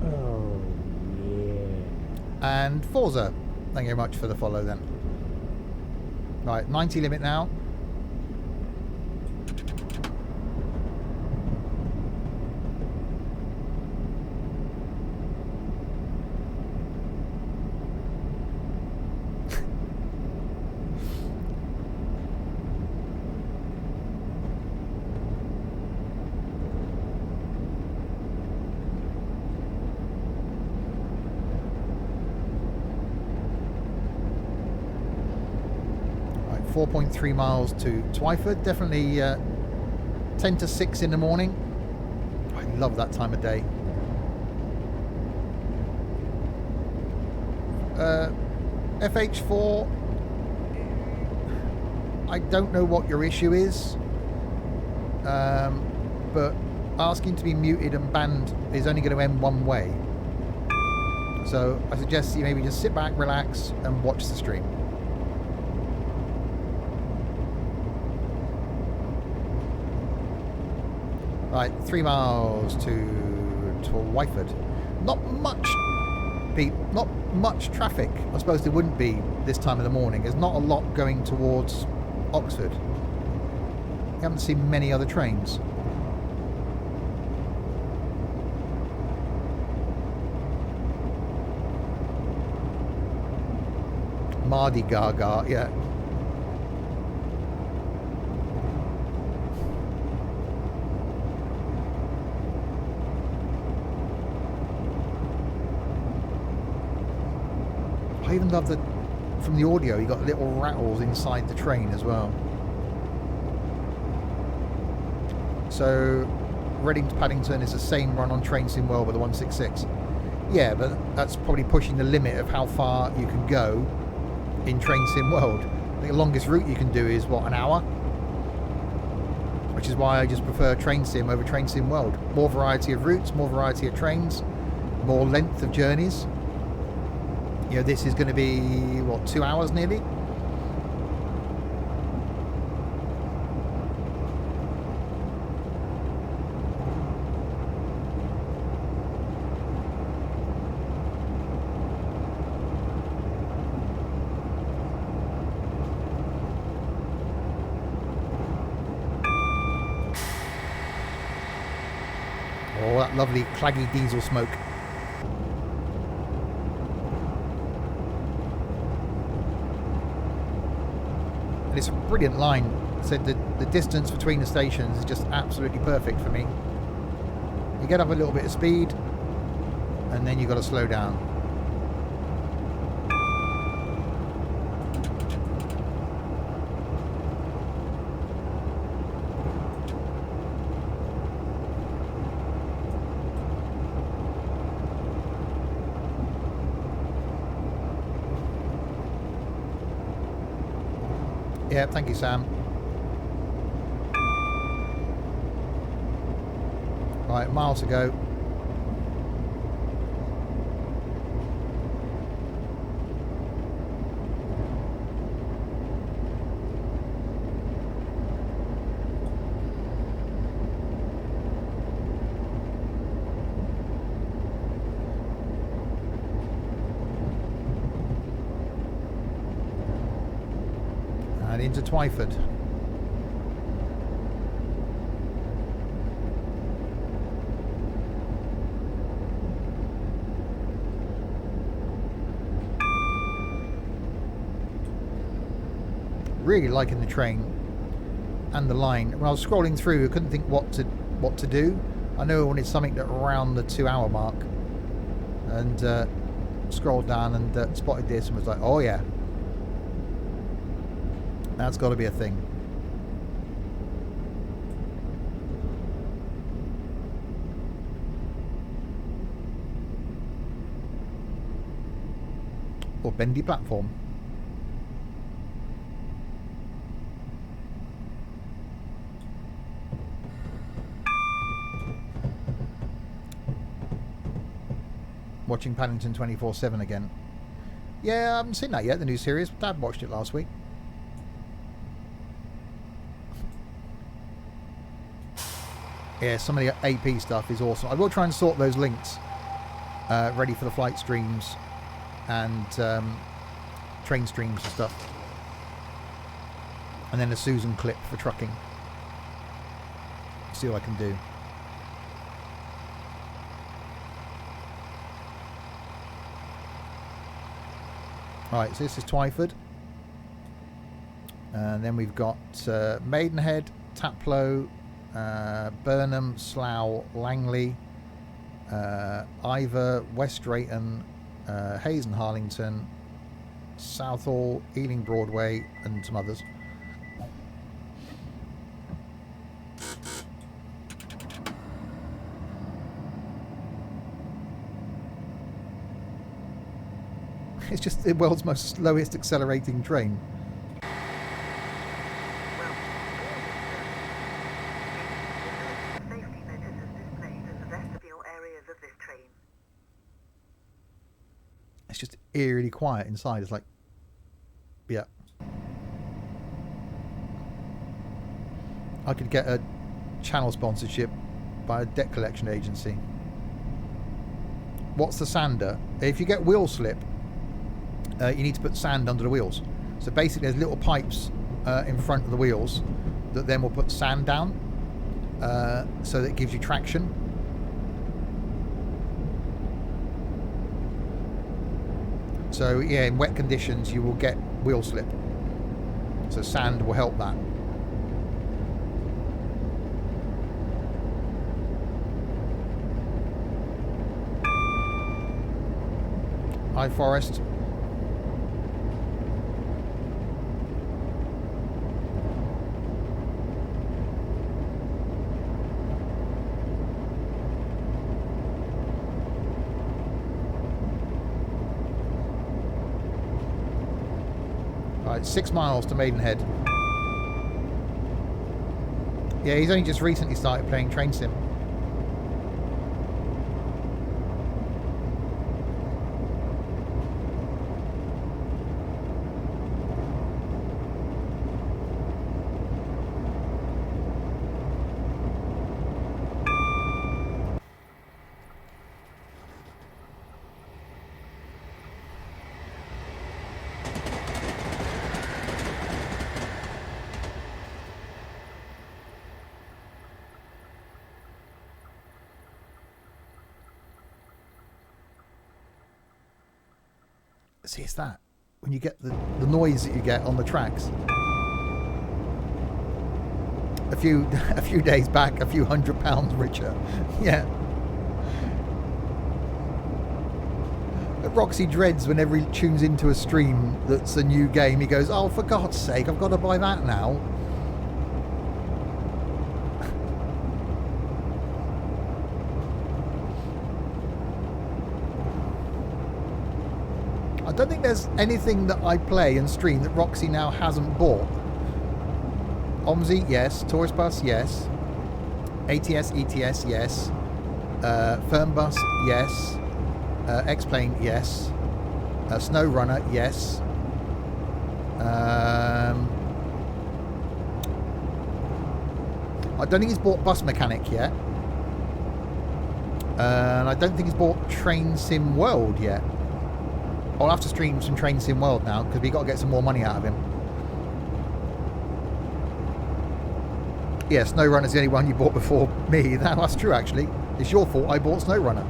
Oh, yeah. And Forza. Thank you very much for the follow then. Right, 90 limit now. Right, 4.3 miles to Twyford. Definitely 10 to 6 in the morning. I love that time of day. FH4, I don't know what your issue is, but asking to be muted and banned is only going to end one way. So I suggest you maybe just sit back, relax, and watch the stream. Right, 3 miles to Twyford. Not much traffic. I suppose there wouldn't be this time of the morning. There's not a lot going towards Oxford. You haven't seen many other trains. Mardi Gaga, yeah. I even love that from the audio you got little rattles inside the train as well. So Reading to Paddington is the same run on Train Sim World with the 166. Yeah, but that's probably pushing the limit of how far you can go in Train Sim World. I think the longest route you can do is what, an hour? Which is why I just prefer Train Sim over Train Sim World. More variety of routes, more variety of trains, more length of journeys. You know, this is going to be, what, 2 hours nearly? Oh, that lovely claggy diesel smoke. And it's a brilliant line. So the distance between the stations is just absolutely perfect for me. You get up a little bit of speed and then you've got to slow down. Yeah, thank you, Sam. Right, a mile to go. And into Twyford. Really liking the train and the line. When I was scrolling through, I couldn't think what to do. I knew I wanted something that around the 2 hour mark, and scrolled down and spotted this and was like, oh yeah, that's got to be a thing. Or bendy platform. Watching Paddington 24/7 again. Yeah, I haven't seen that yet, the new series. Dad watched it last week. Yeah, some of the AP stuff is awesome. I will try and sort those links ready for the flight streams and train streams and stuff. And then a Susan clip for trucking. See what I can do. Right, so this is Twyford. And then we've got Maidenhead, Taplow, Burnham, Slough, Langley, Ivor, West Drayton, Hayes and Harlington, Southall, Ealing Broadway, and some others. It's just the world's most slowest accelerating train. Safety notices displayed in the vestibule areas of this train. It's just eerily quiet inside. It's like, yeah. I could get a channel sponsorship by a debt collection agency. What's the sander? If you get wheel slip, you need to put sand under the wheels. So basically there's little pipes in front of the wheels that then will put sand down so that it gives you traction. So yeah, in wet conditions you will get wheel slip. So sand will help that. Hi Forest. Right, 6 miles to Maidenhead. Yeah, he's only just recently started playing Train Sim. See, it's that. When you get the noise that you get on the tracks. A few days back, a few £100 richer. Yeah. But Roxy dreads whenever he tunes into a stream that's a new game. He goes, oh, for God's sake, I've got to buy that now. I don't think there's anything that I play and stream that Roxy now hasn't bought. OMSI, yes. Tourist Bus, yes. ATS, ETS, yes. Fernbus, yes. X-Plane, yes. Snow Runner, yes. I don't think he's bought Bus Mechanic yet. And I don't think he's bought Train Sim World yet. I'll have to stream some Train Sim World now because we've got to get some more money out of him. Yeah, Snow Runner's the only one you bought before me. That's true, actually. It's your fault I bought Snow Runner.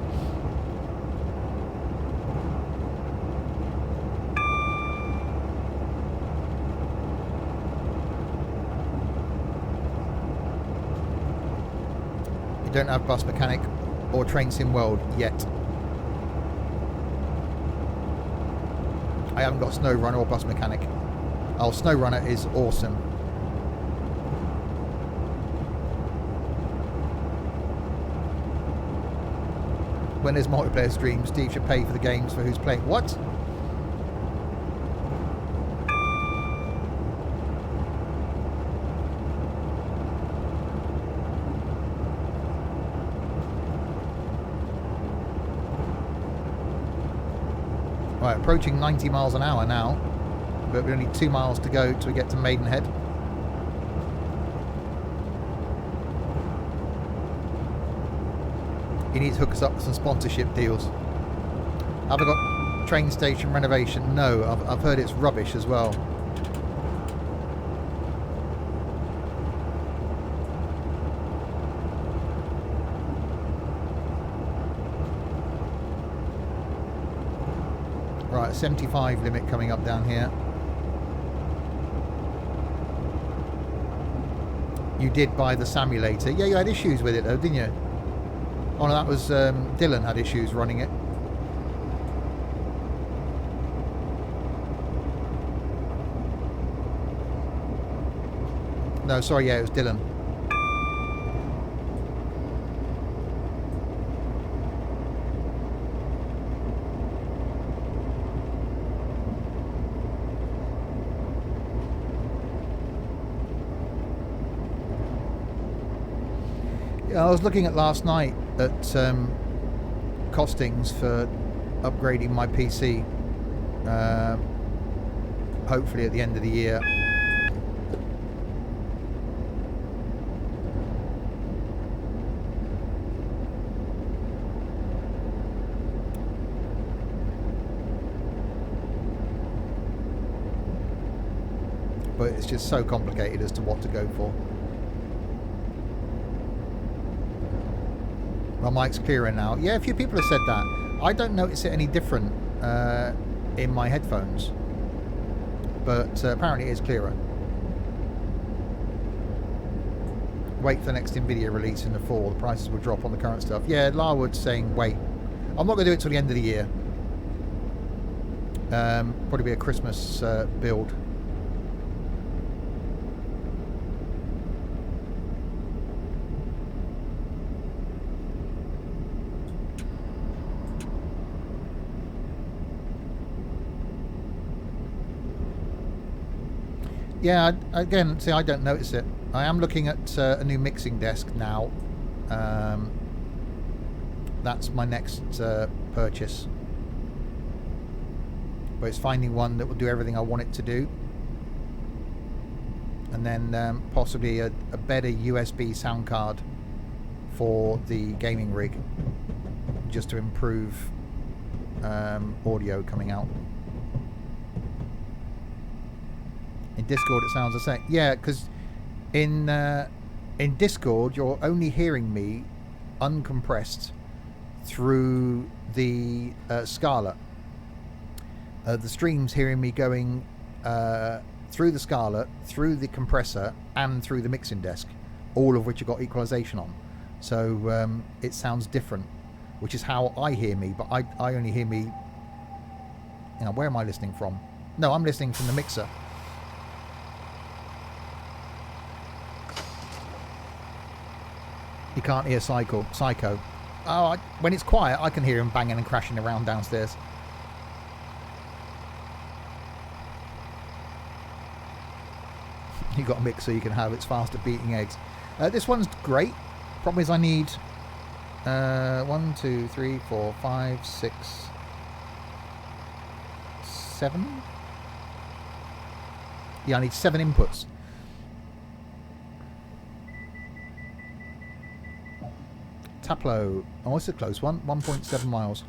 You don't have Bus Mechanic or Train Sim World yet. I haven't got Snow Runner or Bus Mechanic. Oh, Snow Runner is awesome. When there's multiplayer streams, Steve should pay for the games for who's playing. What? Right, approaching 90 miles an hour now, but we only 2 miles to go till we get to Maidenhead. You need to hook us up with some sponsorship deals. Have I got train station renovation? No, I've heard it's rubbish as well. Right, 75 limit coming up down here. You did buy the simulator. Yeah, you had issues with it though, didn't you? Oh no, that was Dylan had issues running it. No, sorry, yeah, it was Dylan. Yeah, I was looking at last night at costings for upgrading my PC. Hopefully at the end of the year. But it's just so complicated as to what to go for. My mic's clearer now. Yeah, a few people have said that. I don't notice it any different in my headphones. But apparently it is clearer. Wait for the next NVIDIA release in the fall. The prices will drop on the current stuff. Yeah, Larwood's saying wait. I'm not going to do it till the end of the year. Probably be a Christmas build. Yeah, again, see, I don't notice it. I am looking at a new mixing desk now. That's my next purchase. But it's finding one that will do everything I want it to do. And then possibly a better USB sound card for the gaming rig. Just to improve audio coming out. In Discord, it sounds the same. Yeah, because in Discord, you're only hearing me uncompressed through the Scala. The stream's hearing me going through the Scala, through the compressor, and through the mixing desk, all of which have got equalization on. So it sounds different, which is how I hear me. But I only hear me. You know, where am I listening from? No, I'm listening from the mixer. You can't hear Psycho. Oh, when it's quiet, I can hear him banging and crashing around downstairs. You got a mixer you can have. It's faster beating eggs. This one's great. Problem is I need 1, 2, 3, 4, 5, 6, 7. Yeah, I need 7 inputs. Taplow. Oh, it's a close one. 1.7 miles.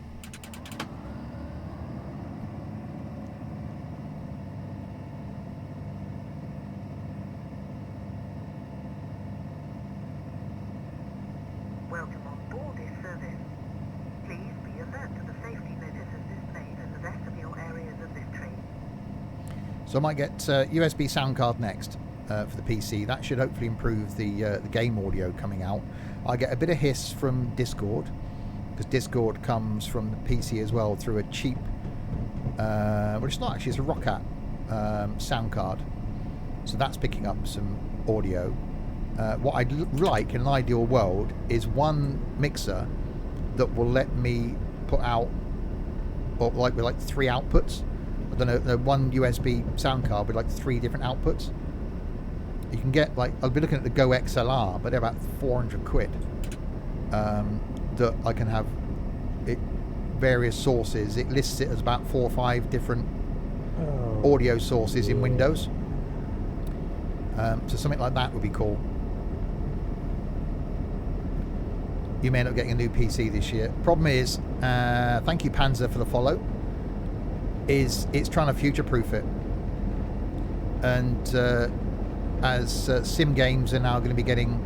Welcome on board this service. Please be alert to the safety notices displayed in the rest of your areas of this train. So I might get USB sound card next for the PC. That should hopefully improve the game audio coming out. I get a bit of hiss from Discord, because Discord comes from the PC as well through a cheap, well, it's not actually, it's a Roccat sound card. So that's picking up some audio. What I'd like in an ideal world is one mixer that will let me put out, or with 3 outputs. I don't know, one USB sound card with 3 different outputs. You can get I'll be looking at the Go XLR, but they're about 400 quid. That I can have it various sources. It lists it as about 4 or 5 different audio sources in Windows. So something like that would be cool. you may end up getting a new PC this year. Problem is, thank you Panzer for the follow, is it's trying to future-proof it. And as sim games are now going to be getting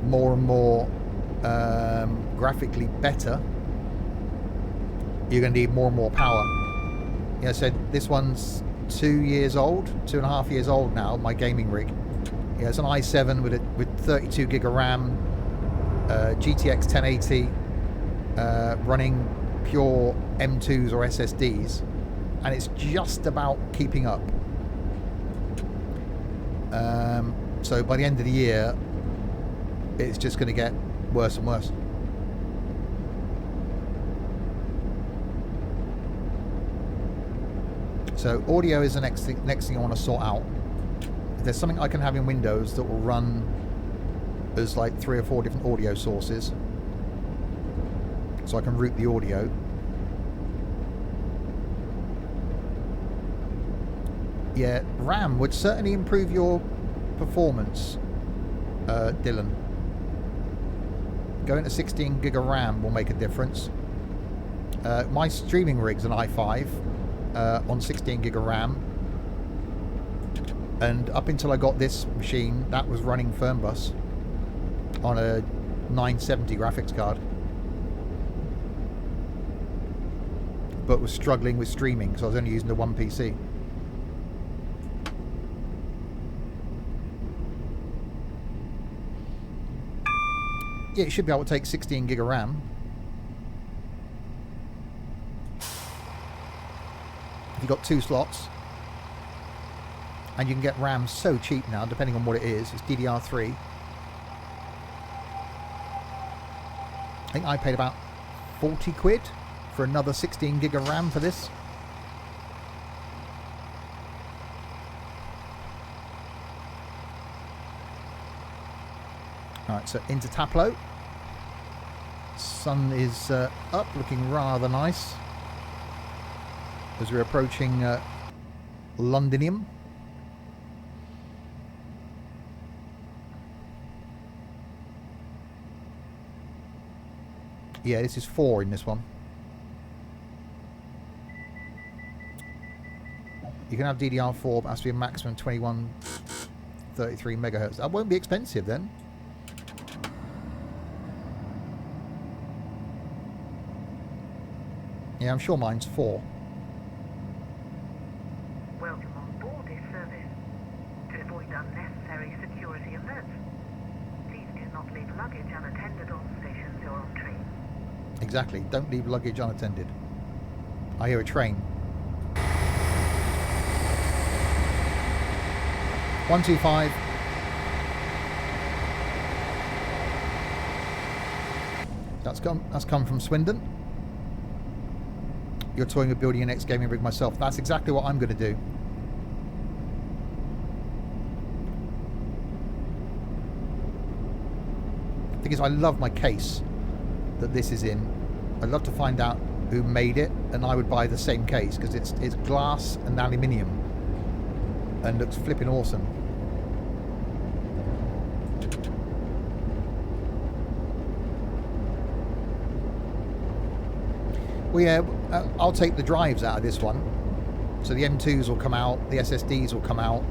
more and more graphically better, you're going to need more and more power. Yeah, so this one's 2 years old, 2.5 years old now, my gaming rig. Yeah, it's an i7 with 32 gig of RAM, GTX 1080, running pure M2s or SSDs, and it's just about keeping up. So by the end of the year, it's just going to get worse and worse. So audio is the next thing I want to sort out. If there's something I can have in Windows that will run as like 3 or 4 different audio sources, so I can route the audio. Yeah, RAM would certainly improve your performance, Dylan. Going to 16 gig of RAM will make a difference. My streaming rig's an i5 on 16 gig of RAM, and up until I got this machine, that was running Fernbus on a 970 graphics card, but was struggling with streaming because I was only using the one PC. Yeah, it should be able to take 16 gig of RAM. If you've got 2 slots. And you can get RAM so cheap now, depending on what it is. It's DDR3. I think I paid about 40 quid for another 16 gig of RAM for this. Alright, so into Taplow. Sun is up, looking rather nice as we're approaching Londinium. Yeah, this is 4 in this one. You can have DDR4, but it has to be a maximum 2133 megahertz. That won't be expensive then. Yeah, I'm sure mine's 4. Welcome on board this service. To avoid unnecessary security alerts, please do not leave luggage unattended on stations or on trains. Exactly. Don't leave luggage unattended. I hear a train. 125. That's come from Swindon. You're toying with building your next gaming rig myself. That's exactly what I'm going to do. The thing is, I love my case that this is in. I'd love to find out who made it, and I would buy the same case because it's glass and aluminium and looks flipping awesome. Well, yeah, I'll take the drives out of this one. So the M2s will come out, the SSDs will come out.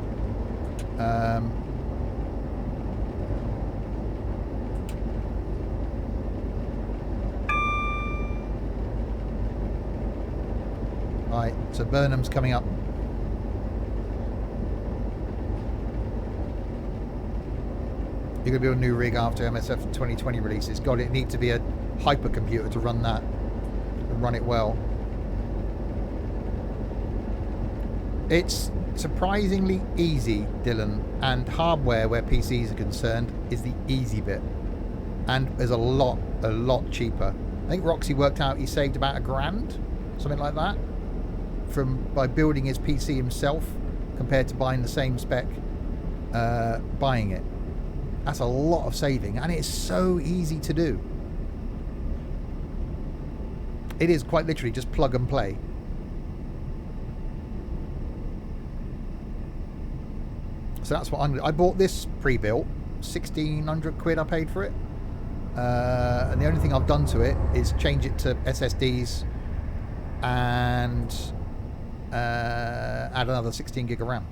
Right, so Burnham's coming up. You're going to build a new rig after MSF 2020 releases. God, it needs to be a hypercomputer to run that. Run it well. It's surprisingly easy, Dylan, and hardware where PCs are concerned is the easy bit, and is a lot cheaper. I think Roxy worked out he saved about £1,000, something like that, by building his PC himself compared to buying the same spec, buying it. That's a lot of saving, and it's so easy to do. It is quite literally just plug and play. So that's what I bought this pre-built, 1,600 quid I paid for it. And the only thing I've done to it is change it to SSDs and add another 16 gig of RAM.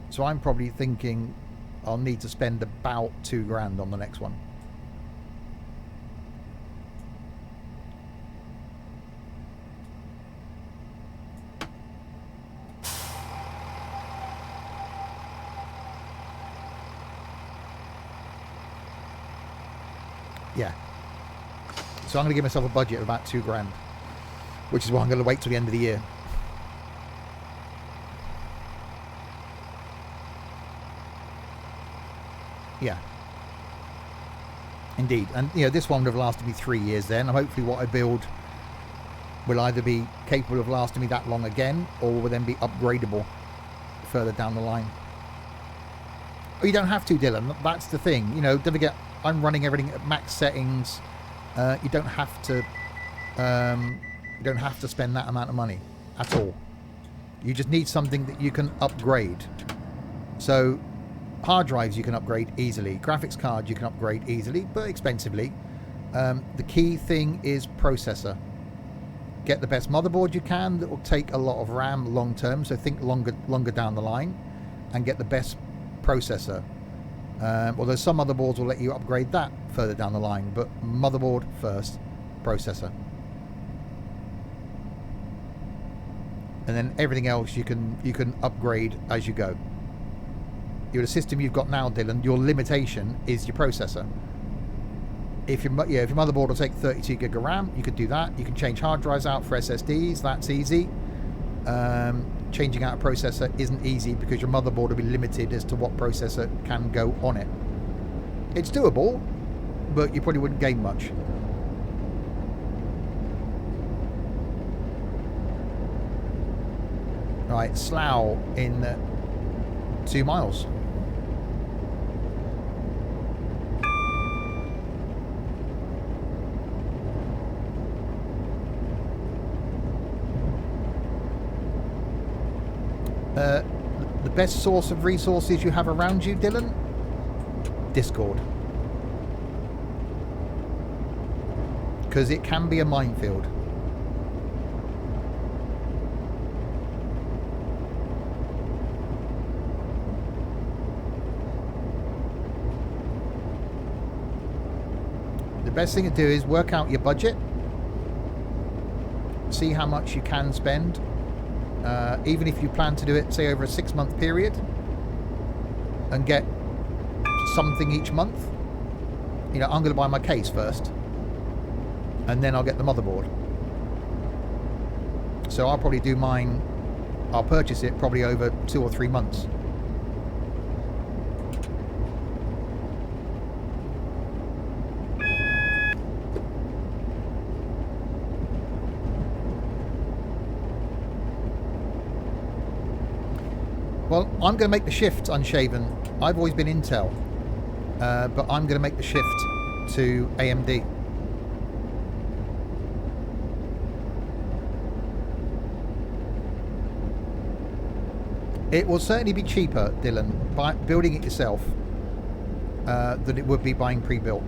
So I'm probably thinking I'll need to spend about £2,000 on the next one. Yeah. So I'm going to give myself a budget of about £2,000, which is why I'm going to wait till the end of the year. Yeah. Indeed. And, you know, this one would have lasted me 3 years then. And hopefully what I build will either be capable of lasting me that long again, or will then be upgradable further down the line. Oh, you don't have to, Dylan. That's the thing. You know, don't forget, I'm running everything at max settings. You don't have to spend that amount of money at all. You just need something that you can upgrade. So hard drives you can upgrade easily. Graphics cards you can upgrade easily, but expensively. The key thing is processor. Get the best motherboard you can that will take a lot of RAM long term, so think longer down the line, and get the best processor. Although some motherboards will let you upgrade that further down the line, but motherboard first, processor, and then everything else you can upgrade as you go. Your system you've got now, Dylan, your limitation is your processor. If your motherboard will take 32 gig of RAM, you could do that. You can change hard drives out for SSDs. That's easy. Changing out a processor isn't easy because your motherboard will be limited as to what processor can go on it. It's doable, but you probably wouldn't gain much. Right, Slough in 2 miles. The best source of resources you have around you, Dylan? Discord. Because it can be a minefield. The best thing to do is work out your budget. See how much you can spend. Even if you plan to do it, say, over a 6-month period, and get something each month. You know, I'm going to buy my case first, and then I'll get the motherboard. So I'll probably do mine, I'll purchase it probably over 2 or 3 months. Well, I'm going to make the shift, Unshaven. I've always been Intel, but I'm going to make the shift to AMD. It will certainly be cheaper, Dylan, by building it yourself than it would be buying pre-built.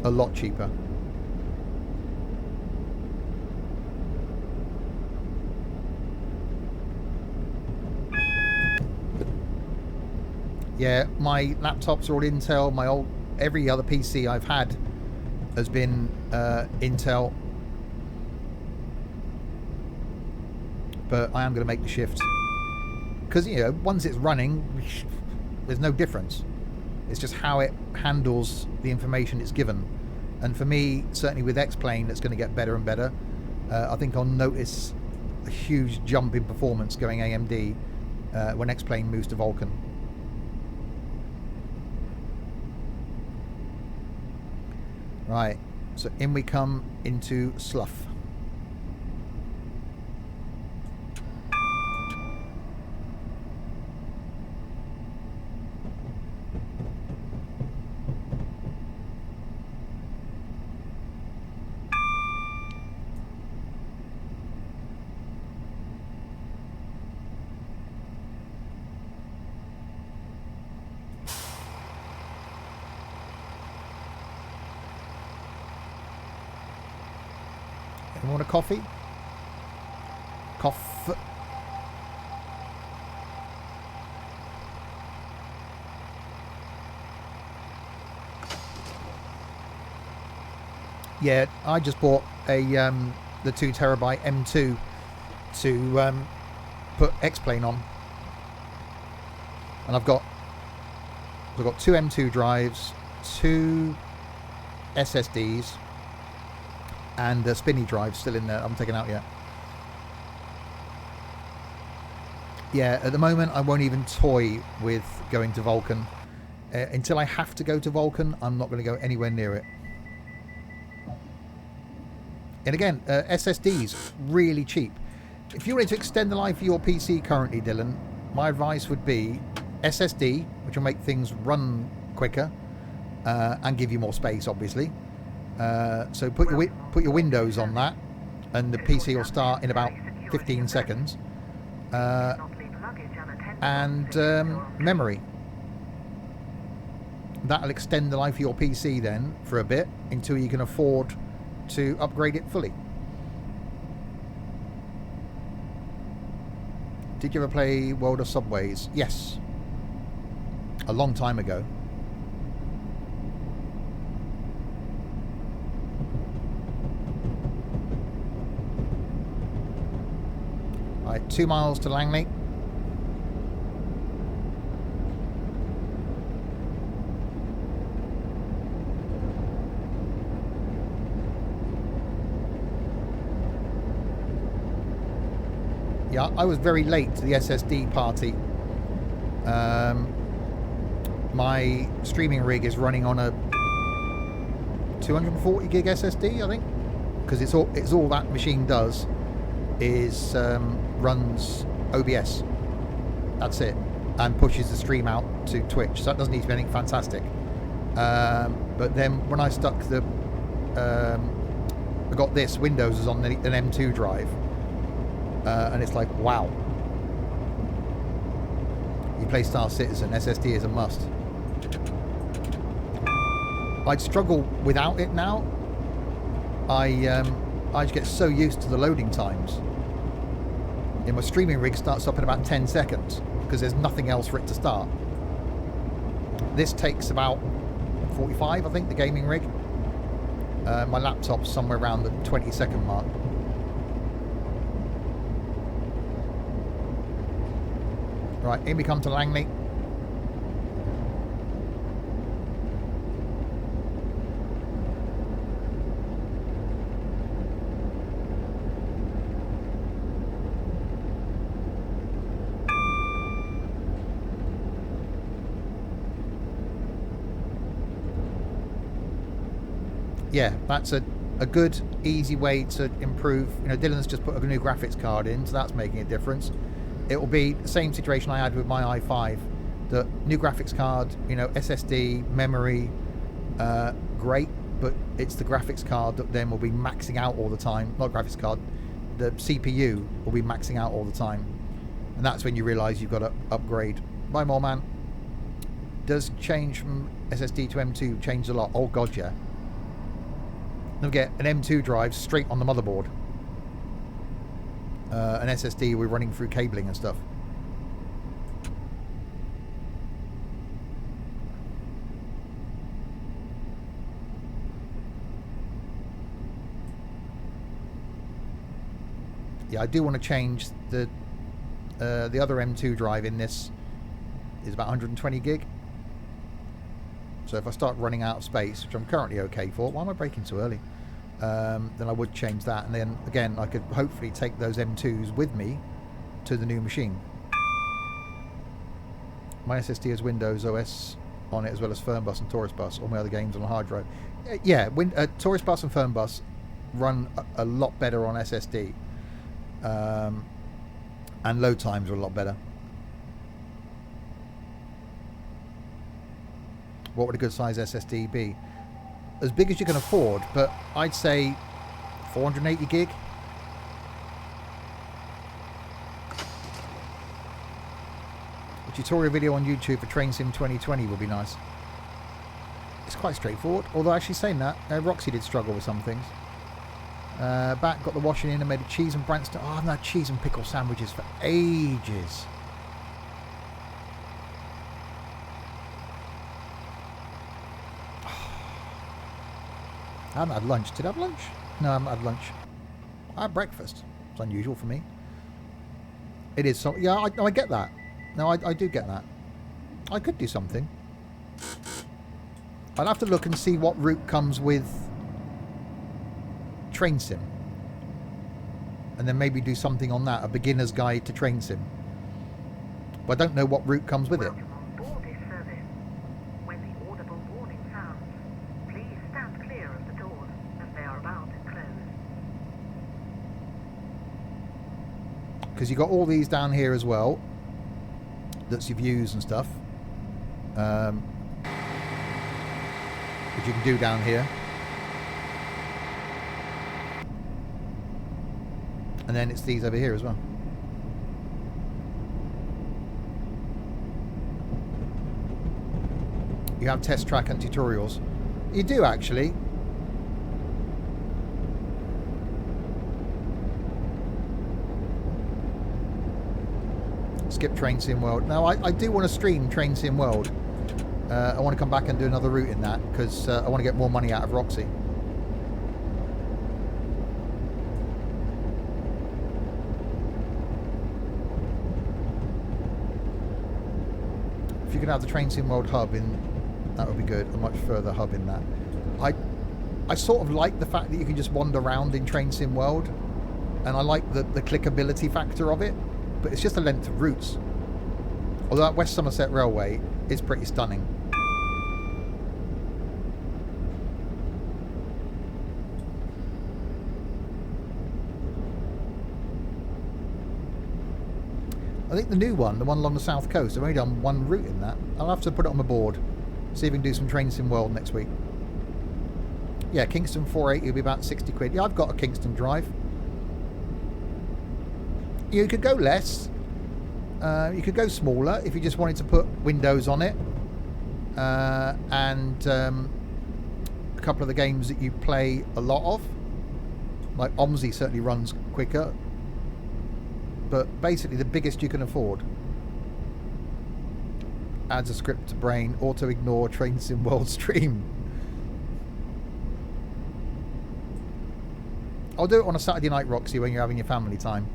A lot cheaper. Yeah, my laptops are all Intel. Every other PC I've had has been Intel. But I am going to make the shift. Because, you know, once it's running, there's no difference. It's just how it handles the information it's given. And for me, certainly with X-Plane, it's going to get better and better. I think I'll notice a huge jump in performance going AMD when X-Plane moves to Vulkan. Right, so in we come into Slough. want a coffee? Coffee. Yeah, I just bought a the 2 terabyte M2 to put X-Plane on, and I've got 2 M2 drives, 2 SSDs, and a spinny drive still in there. I haven't taken out yet. Yeah, at the moment I won't even toy with going to Vulcan. Until I have to go to Vulcan, I'm not going to go anywhere near it. And again, SSDs, really cheap. If you wanted to extend the life of your PC currently, Dylan, my advice would be SSD, which will make things run quicker and give you more space, obviously. So put your Windows on that, and the PC will start in about 15 seconds. And memory. That'll extend the life of your PC then for a bit until you can afford to upgrade it fully. Did you ever play World of Subways? Yes. A long time ago. Right, 2 miles to Langley. Yeah, I was very late to the SSD party. My streaming rig is running on a 240 gig SSD, I think, because it's all that machine does is runs OBS. That's it, and pushes the stream out to Twitch. So that doesn't need to be anything fantastic. But then when I stuck I got this Windows is on an M2 drive. And it's like, wow. You play Star Citizen, SSD is a must. I'd struggle without it now. I just get so used to the loading times. My streaming rig starts up in about 10 seconds because there's nothing else for it to start. This takes about 45, I think, the gaming rig. My laptop's somewhere around the 20-second mark. Right, in we come to Langley. Yeah, that's a good, easy way to improve. Dylan's just put a new graphics card in, so that's making a difference. It will be the same situation I had with my i5. The new graphics card, SSD, memory, great, but it's the graphics card that then will be maxing out all the time. Not graphics card, the CPU will be maxing out all the time. And that's when you realise you've got to upgrade. Bye, more man. Does change from SSD to M2 change a lot? Oh, God, yeah. Then we get an M2 drive straight on the motherboard. An SSD we're running through cabling and stuff. Yeah, I do want to change the other M2 drive in this is about 120 gig. So if I start running out of space, which I'm currently okay for, why am I braking so early? Then I would change that, and then again I could hopefully take those M2s with me to the new machine. My SSD has Windows OS on it as well as Fernbus and Taurus Bus. All my other games on a hard drive. Yeah, Taurus Bus and Fernbus run a lot better on SSD, and load times are a lot better. What would a good size SSD be? As big as you can afford, but I'd say 480 gig. A tutorial video on YouTube for Train Sim 2020 would be nice. It's quite straightforward, although actually saying that, Roxy did struggle with some things. Back, got the washing in and made a cheese and Branston. Oh, I haven't had cheese and pickle sandwiches for ages. I haven't had lunch. Did I have lunch? No, I haven't had lunch. I had breakfast. It's unusual for me. It is so. Yeah, I get that. No, I do get that. I could do something. I'd have to look and see what route comes with Train Sim. And then maybe do something on that. A beginner's guide to Train Sim. But I don't know what route comes with it. Welcome on board this service. When the audible warning sounds, please stand clear of the doors as they are about to close. Because you've got all these down here as well. That's your views and stuff. Which you can do down here. And then it's these over here as well. You have test track and tutorials. You do actually. Skip Train Sim World. Now I do want to stream Train Sim World. I want to come back and do another route in that because I want to get more money out of Roxy. If you could have the Train Sim World hub in, that would be good. A much further hub in that. I sort of like the fact that you can just wander around in Train Sim World, and I like the clickability factor of it, but it's just the length of routes. Although that West Somerset Railway is pretty stunning. I think the new one, the one along the south coast, I've only done one route in that. I'll have to put it on my board. See if we can do some Train Sim World next week. Yeah, Kingston 480 will be about 60 quid. Yeah, I've got a Kingston drive. You could go less. You could go smaller if you just wanted to put windows on it. And a couple of the games that you play a lot of. Like OMSI certainly runs quicker. But basically the biggest you can afford. Adds a script to brain, auto ignore Train Sim World stream. I'll do it on a Saturday night, Roxy, when you're having your family time.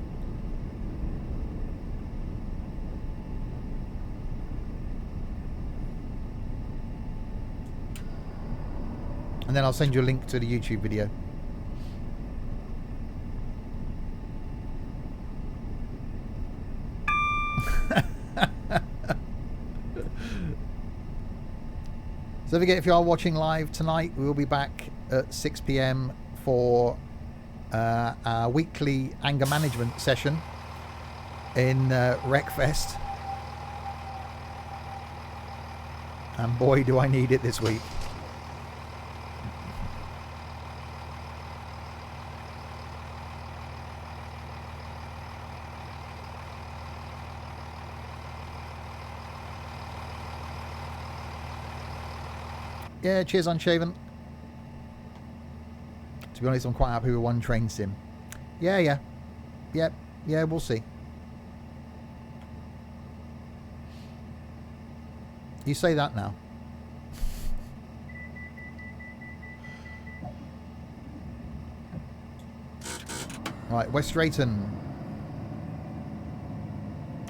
And then I'll send you a link to the YouTube video. So don't forget, if you are watching live tonight, we will be back at 6 PM for our weekly anger management session in Wreckfest. And boy, do I need it this week. Yeah, cheers, Unshaven. To be honest, I'm quite happy with one Train Sim. Yeah, we'll see. You say that now. Right, West Drayton.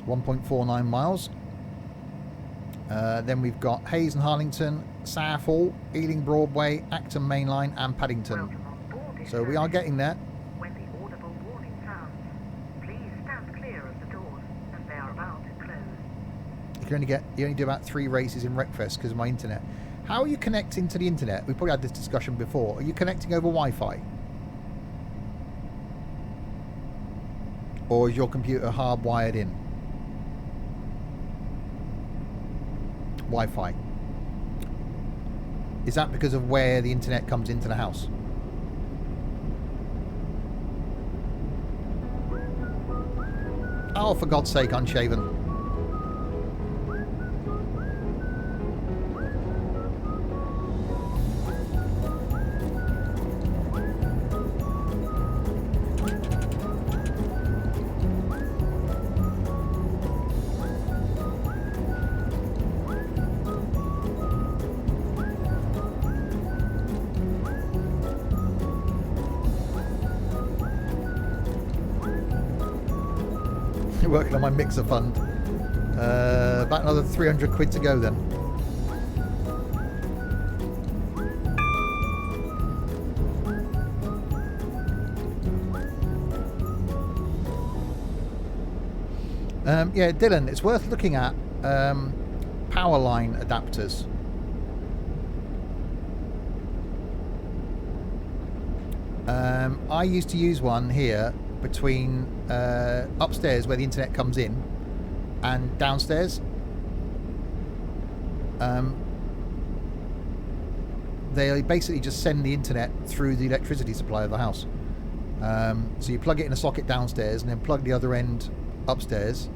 1.49 miles. Then we've got Hayes and Harlington, Southall, Ealing Broadway, Acton Mainline and Paddington. So we are getting there. When the audible warning sounds, please stand clear of the doors as they are about to close. You only do about 3 races in Wreckfest because of my internet. How are you connecting to the internet? We've probably had this discussion before. Are you connecting over Wi-Fi? Or is your computer hardwired in? Wi-Fi. Is that because of where the internet comes into the house? Oh, for God's sake, Unshaven. Working on my mixer fund. About another 300 quid to go then. Yeah, Dylan, it's worth looking at power line adapters. I used to use one here between upstairs where the internet comes in and downstairs. They basically just send the internet through the electricity supply of the house. So you plug it in a socket downstairs and then plug the other end upstairs,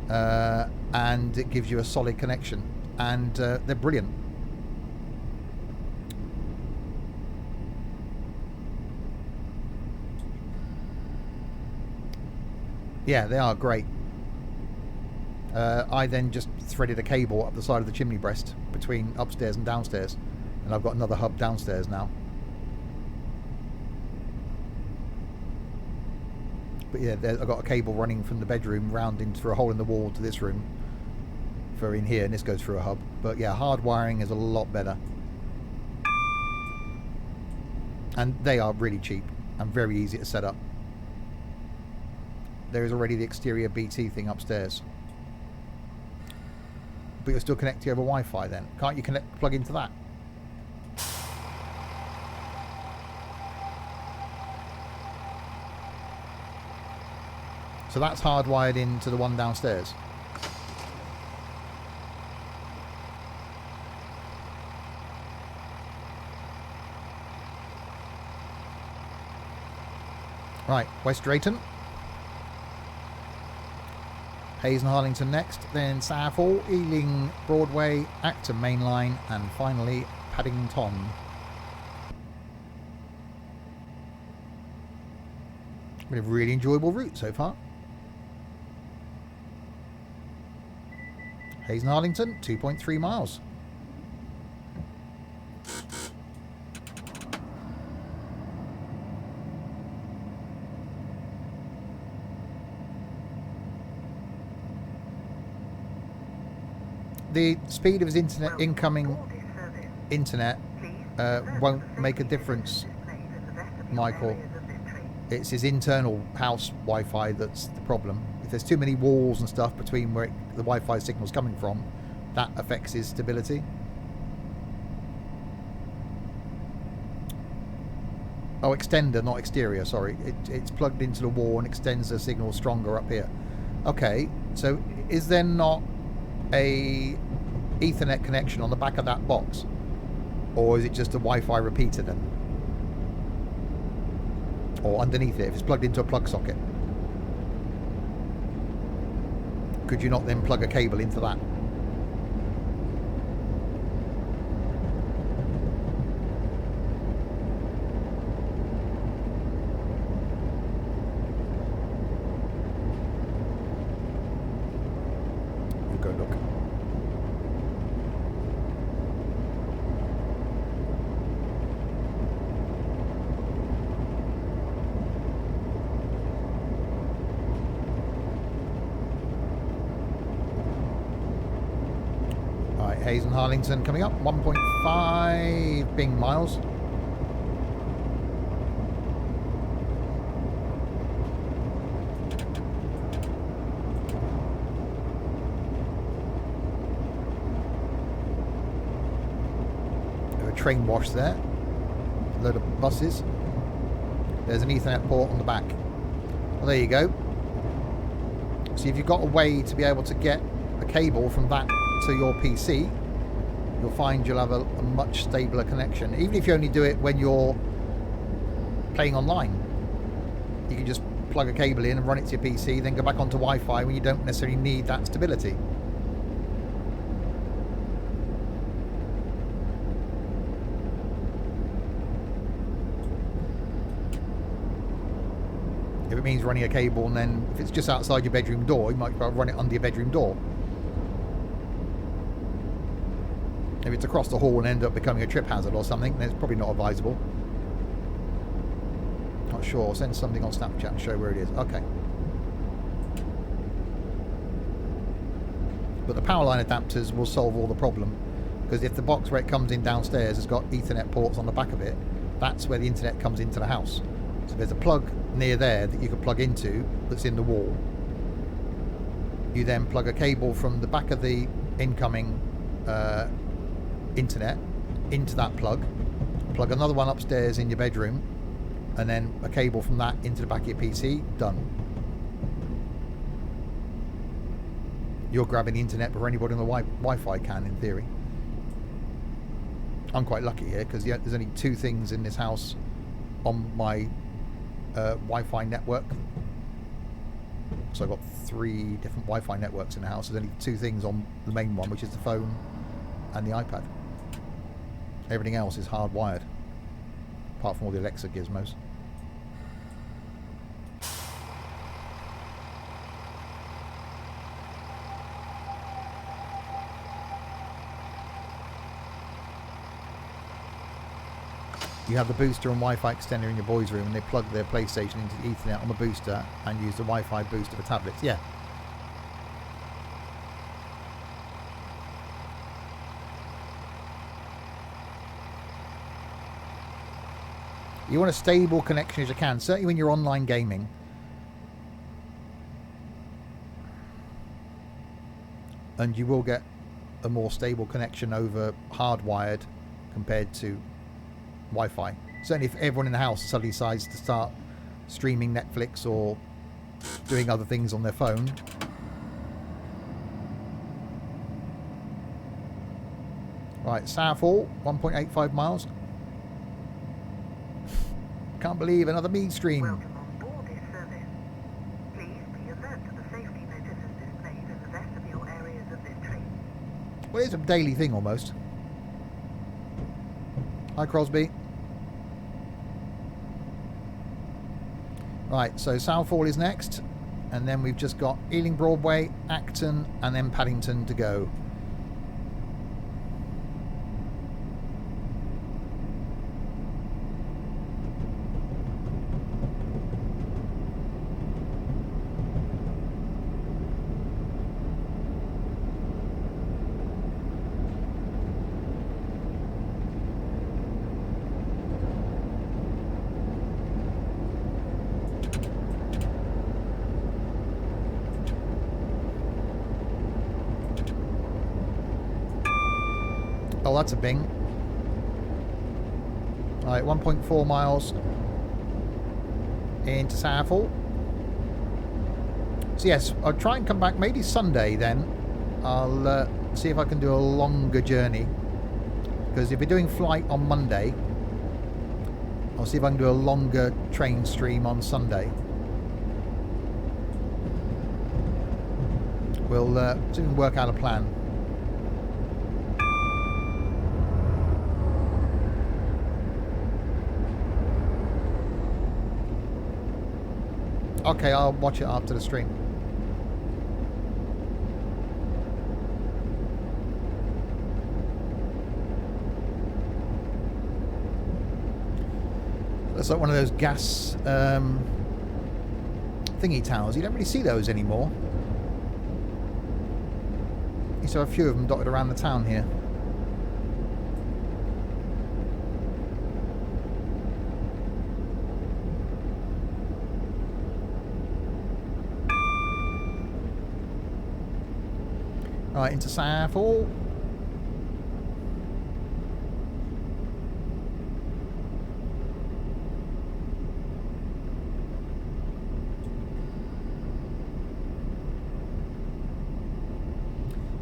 and it gives you a solid connection, and they're brilliant. Yeah, they are great. I then just threaded a cable up the side of the chimney breast between upstairs and downstairs, and I've got another hub downstairs now. But yeah, I've got a cable running from the bedroom round in through a hole in the wall to this room for in here, and this goes through a hub. But yeah, hard wiring is a lot better, and they are really cheap and very easy to set up. There is already the exterior BT thing upstairs, but you're still connected over Wi-Fi. Then can't you plug into that? So that's hardwired into the one downstairs. Right, West Drayton. Hayes and Harlington next, then Southall, Ealing, Broadway, Acton Mainline, and finally Paddington. Been a really enjoyable route so far. Hayes and Harlington, 2.3 miles. The speed of his internet, incoming internet, won't make a difference, Michael. It's his internal house Wi-Fi that's the problem. If there's too many walls and stuff between where the Wi-Fi signal's coming from, that affects his stability. Oh, extender, not exterior, sorry. It's plugged into the wall and extends the signal stronger up here. Okay, so is there not a Ethernet connection on the back of that box, or is it just a Wi-Fi repeater then, or underneath it if it's plugged into a plug socket? Could you not then plug a cable into that? We'll go look. Hayes and Harlington coming up, 1.5 Bing miles. A train wash there, a load of buses. There's an Ethernet port on the back. Well, there you go. See, if you've got a way to be able to get a cable from that to your PC, you'll find you'll have a much stabler connection. Even if you only do it when you're playing online, you can just plug a cable in and run it to your PC, then go back onto Wi-Fi when you don't necessarily need that stability. If it means running a cable, and then if it's just outside your bedroom door, you might run it under your bedroom door. If it's across the hall and end up becoming a trip hazard or something, then it's probably not advisable. Not sure. I'll send something on Snapchat and show where it is. Okay. But the power line adapters will solve all the problem, because if the box where it comes in downstairs has got Ethernet ports on the back of it, that's where the internet comes into the house. So there's a plug near there that you can plug into that's in the wall. You then plug a cable from the back of the incoming internet into that plug another one upstairs in your bedroom, and then a cable from that into the back of your PC. Done. You're grabbing the internet before anybody on the Wi-Fi can, in theory. I'm quite lucky here because there's only 2 things in this house on my Wi-Fi network. So I've got 3 different Wi-Fi networks in the house. There's only 2 things on the main one, which is the phone and the iPad. Everything else is hardwired, apart from all the Alexa gizmos. You have the booster and Wi-Fi extender in your boys' room, and they plug their PlayStation into the Ethernet on the booster and use the Wi-Fi booster for tablets. Yeah. You want a stable connection as you can, certainly when you're online gaming. And you will get a more stable connection over hardwired compared to Wi-Fi. Certainly if everyone in the house suddenly decides to start streaming Netflix or doing other things on their phone. Right, Southall, 1.85 miles. Can't believe another mead stream. Welcome on board this service. Please be alert to the safety notices displayed in the vestibule areas of this train. Well, it's a daily thing almost. Hi, Crosby. Right, so Southall is next, and then we've just got Ealing Broadway, Acton, and then Paddington to go. Oh, that's a bing. Right, 1.4 miles into Southall. So yes, I'll try and come back maybe Sunday then. I'll see if I can do a longer journey. Because if we're doing flight on Monday, I'll see if I can do a longer train stream on Sunday. We'll see if we can work out a plan. Okay, I'll watch it after the stream. That's like one of those gas thingy towers. You don't really see those anymore. Used to have a few of them dotted around the town here. Right, into Southall.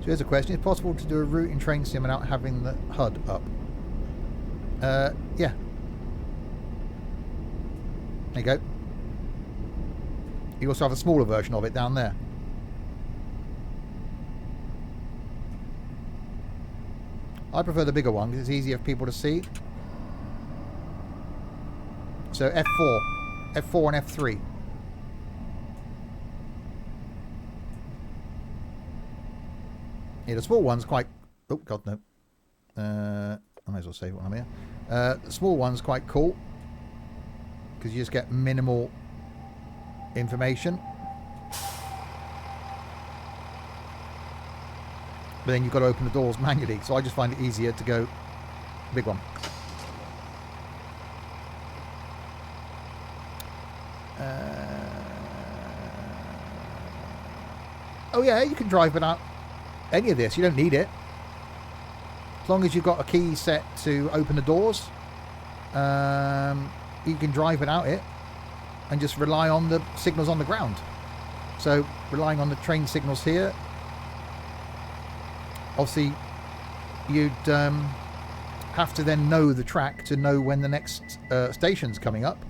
So here's a question. Is it possible to do a route in train sim without having the HUD up? Yeah. There you go. You also have a smaller version of it down there. I prefer the bigger one because it's easier for people to see. So F4 and F3. Yeah, the small one's quite... Oh, God, no. I might as well save it when I'm here. The small one's quite cool because you just get minimal information. But then you've got to open the doors manually. So I just find it easier to go big one. Oh yeah, you can drive without any of this. You don't need it. As long as you've got a key set to open the doors, you can drive without it and just rely on the signals on the ground. So relying on the train signals here, obviously you'd have to then know the track to know when the next station's coming up.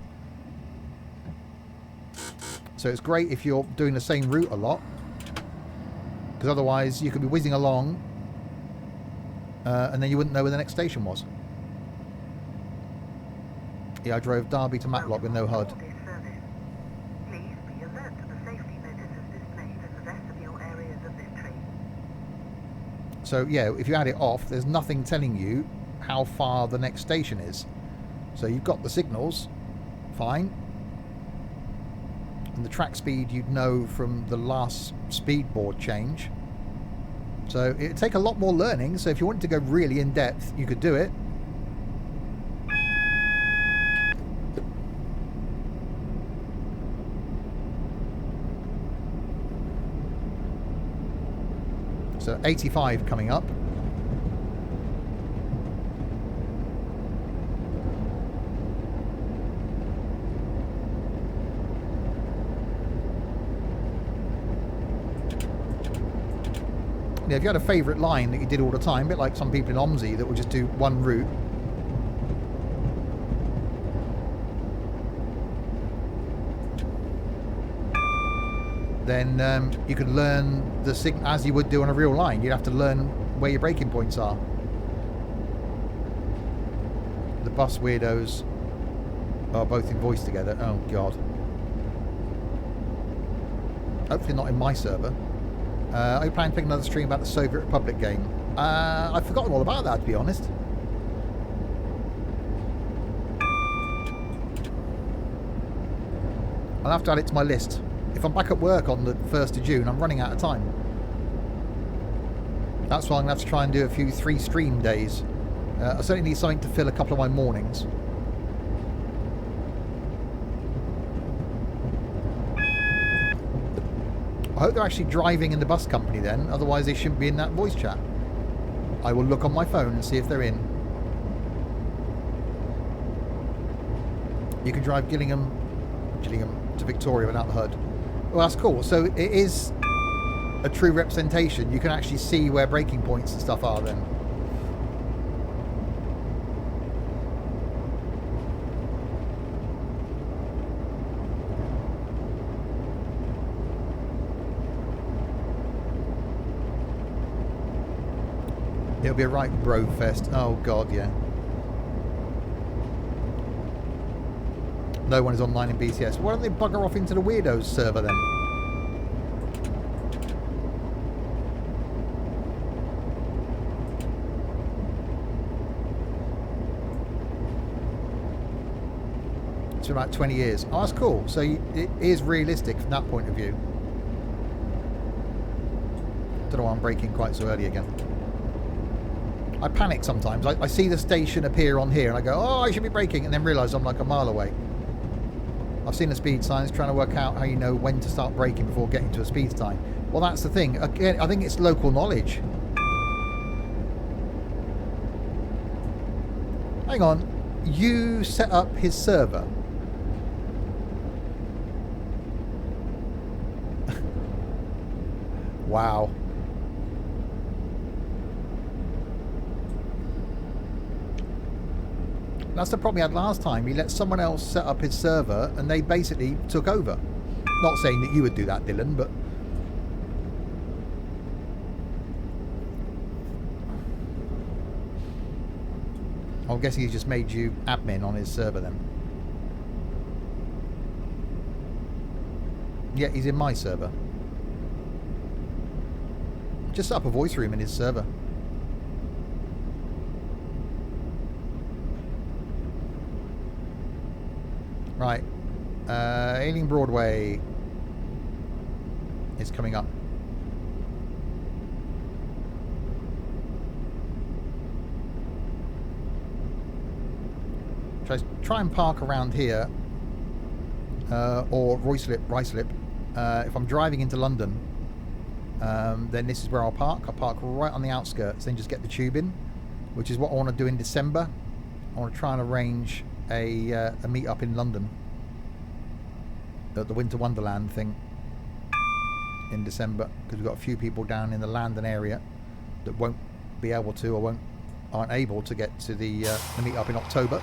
So it's great if you're doing the same route a lot, because otherwise you could be whizzing along and then you wouldn't know where the next station was. Yeah, I drove Derby to Matlock with no HUD. Please be alert to the safety notices displayed in the vestibule areas of this train. So yeah, if you add it off, there's nothing telling you how far the next station is. So you've got the signals, fine. And the track speed you'd know from the last speed board change. So it'd take a lot more learning. So if you wanted to go really in depth, you could do it. So 85 coming up. Yeah, if you had a favourite line that you did all the time, a bit like some people in OMSI that would just do one route. Then you could learn the signal as you would do on a real line. You'd have to learn where your braking points are. The bus weirdos are both in voice together. Oh god. Hopefully not in my server. Are you planning to pick another stream about the Soviet Republic game? I've forgotten all about that, to be honest. I'll have to add it to my list. If I'm back at work on the 1st of June, I'm running out of time. That's why I'm going to have to try and do a few 3 stream days. I certainly need something to fill a couple of my mornings. I hope they're actually driving in the bus company then, otherwise they shouldn't be in that voice chat. I will look on my phone and see if they're in. You can drive Gillingham to Victoria without the HUD. Well, that's cool. So it is a true representation. You can actually see where braking points and stuff are then. It'll be a right bro fest. Oh god, yeah. No one is online in BCS. Why don't they bugger off into the Weirdos server then? It's been about 20 years. Oh, that's cool. So it is realistic from that point of view. Don't know why I'm braking quite so early again. I panic sometimes. I see the station appear on here and I go, oh, I should be braking, and then realise I'm like a mile away. I've seen the speed signs, trying to work out how you know when to start braking before getting to a speed sign. Well, that's the thing. Again, I think it's local knowledge. Hang on. You set up his server. Wow. That's the problem he had last time. He let someone else set up his server and they basically took over. Not saying that you would do that, Dylan, but... I'm guessing he just made you admin on his server then. Yeah, he's in my server. Just set up a voice room in his server. Right, Ailing Broadway is coming up. Try and park around here, or Ruislip. If I'm driving into London, then this is where I'll park. I'll park right on the outskirts, then just get the tube in, which is what I want to do in December. I want to try and arrange a meet up in London at the Winter Wonderland thing in December, because we've got a few people down in the London area that won't be able to, or aren't able to get to the meet up in October.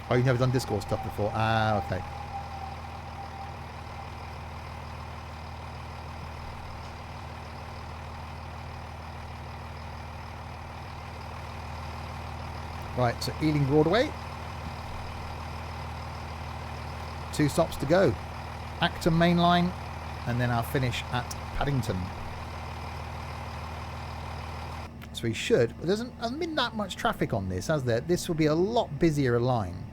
Oh, you've never done Discord stuff before? Ah, okay. Right, so Ealing Broadway. 2 stops to go. Acton Main Line, and then I'll finish at Paddington. So we should. There hasn't been that much traffic on this, has there? This will be a lot busier a line.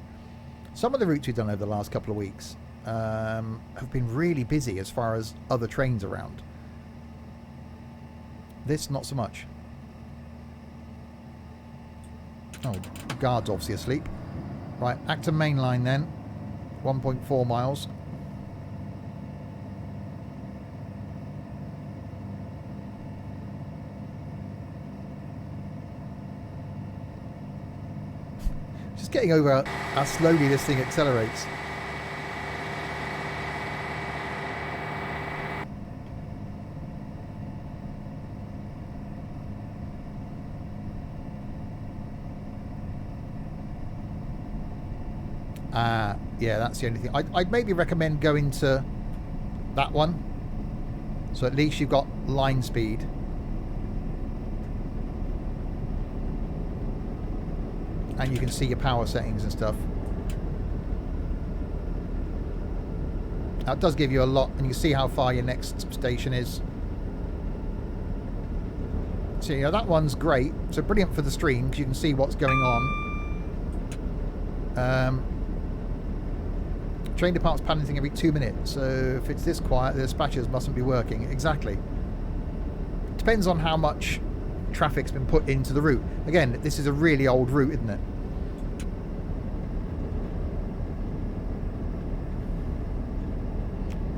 Some of the routes we've done over the last couple of weeks have been really busy as far as other trains around. This, not so much. Oh, guard's obviously asleep. Right, Acton Main Line then. 1.4 miles. Just getting over how slowly this thing accelerates. Yeah, that's the only thing. I'd maybe recommend going to that one, so at least you've got line speed. And you can see your power settings and stuff. Now it does give you a lot, and you can see how far your next station is. So you know, that one's great. So brilliant for the stream, because you can see what's going on. Train departs Paddington every 2 minutes, so if it's this quiet, the dispatchers mustn't be working. Exactly. Depends on how much traffic's been put into the route. Again, this is a really old route, isn't it?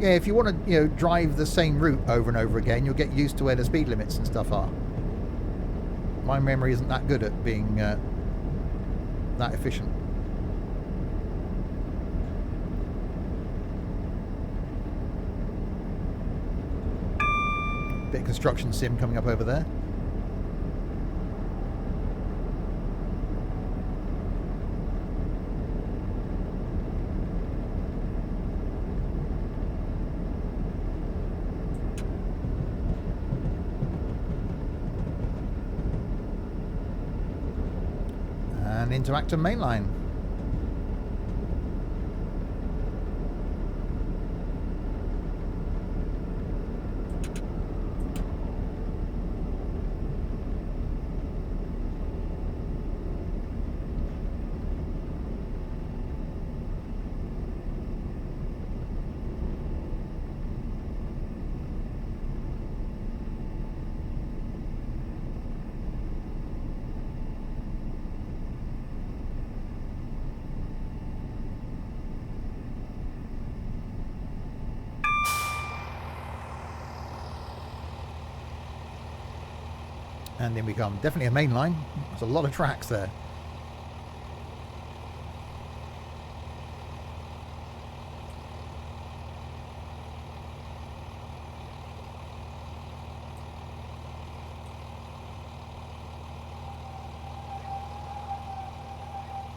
Yeah, if you want to, drive the same route over and over again, you'll get used to where the speed limits and stuff are. My memory isn't that good at being that efficient. Bit of construction sim coming up over there. And into Acton Main Line. And then we come. Definitely a main line. There's a lot of tracks there.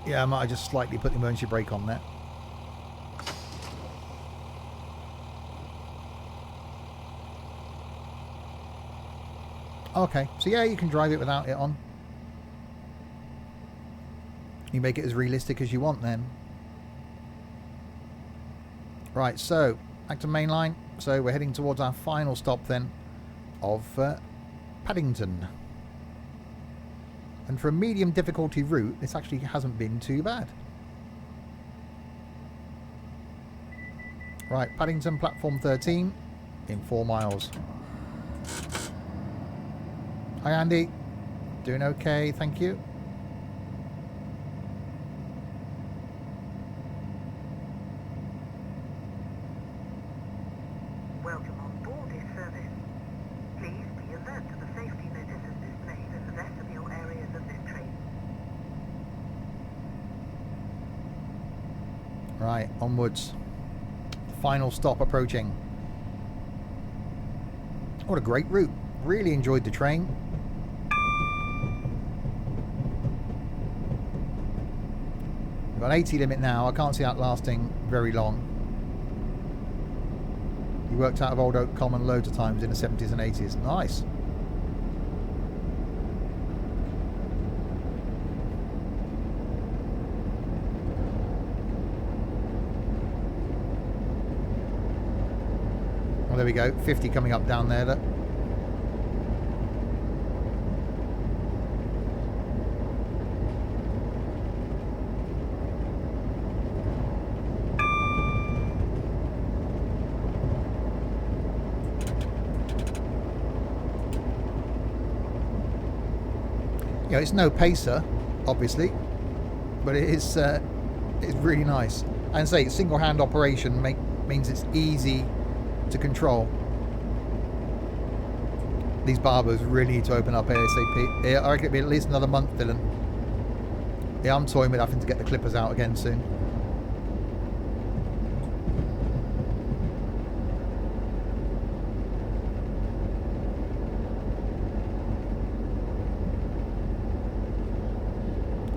Yeah, I might have just slightly put the emergency brake on there. Okay, so yeah, you can drive it without it on. You make it as realistic as you want then. Right, so back to main line. So we're heading towards our final stop then of Paddington. And for a medium difficulty route, this actually hasn't been too bad. Right, Paddington, platform 13 in 4 miles. Hi, Andy. Doing okay, thank you. Welcome on board this service. Please be alert to the safety notices displayed in the vestibule areas of this train. Right, onwards. Final stop approaching. What a great route. Really enjoyed the train. We've got an 80 limit now. I can't see that lasting very long. He worked out of Old Oak Common loads of times in the 70s and 80s. Nice. Well, there we go. 50 coming up down there. Look. You know, it's no pacer, obviously, but it's really nice. And say single hand operation means it's easy to control. These barbers really need to open up ASAP. Yeah, I reckon it'll be at least another month, Dylan. Yeah, I'm toying with having to get the clippers out again soon.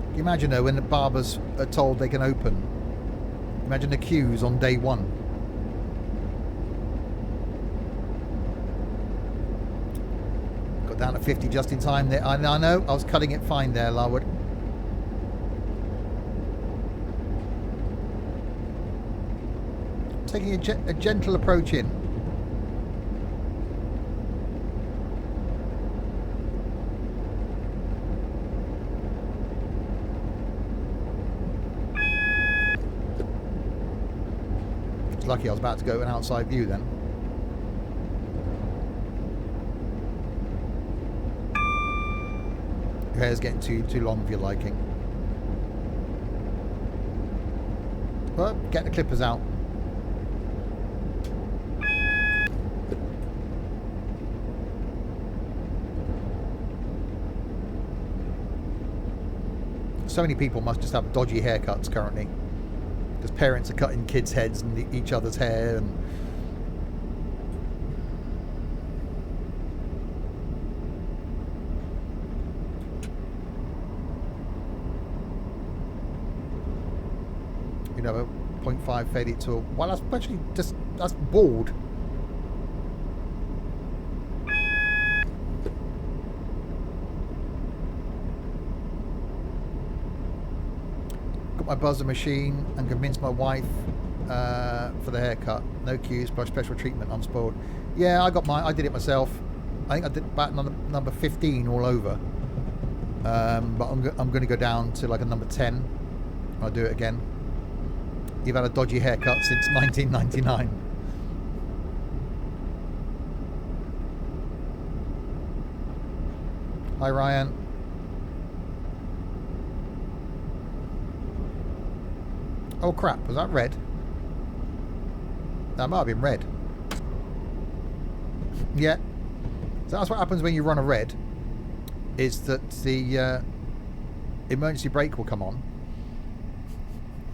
Can you imagine though when the barbers are told they can open? Imagine the queues on day one. Down at 50 just in time there. I know, I was cutting it fine there, Larwood. Taking a gentle approach in. It's lucky I was about to go an outside view then. Your hair's getting too long for your liking. Well, get the clippers out. So many people must just have dodgy haircuts currently, because parents are cutting kids' heads and each other's hair and you know, a 0.5 fade it to a... Well, that's actually just... That's bald. Got my buzzer machine and convinced my wife for the haircut. No queues, plus special treatment, I'm spoiled. Yeah, I did it myself. I think I did about number 15 all over. But I'm going to go down to like a number 10. I'll do it again. You've had a dodgy haircut since 1999. Hi, Ryan. Oh crap, was that red? That might have been red. Yeah. So that's what happens when you run a red, is that the emergency brake will come on.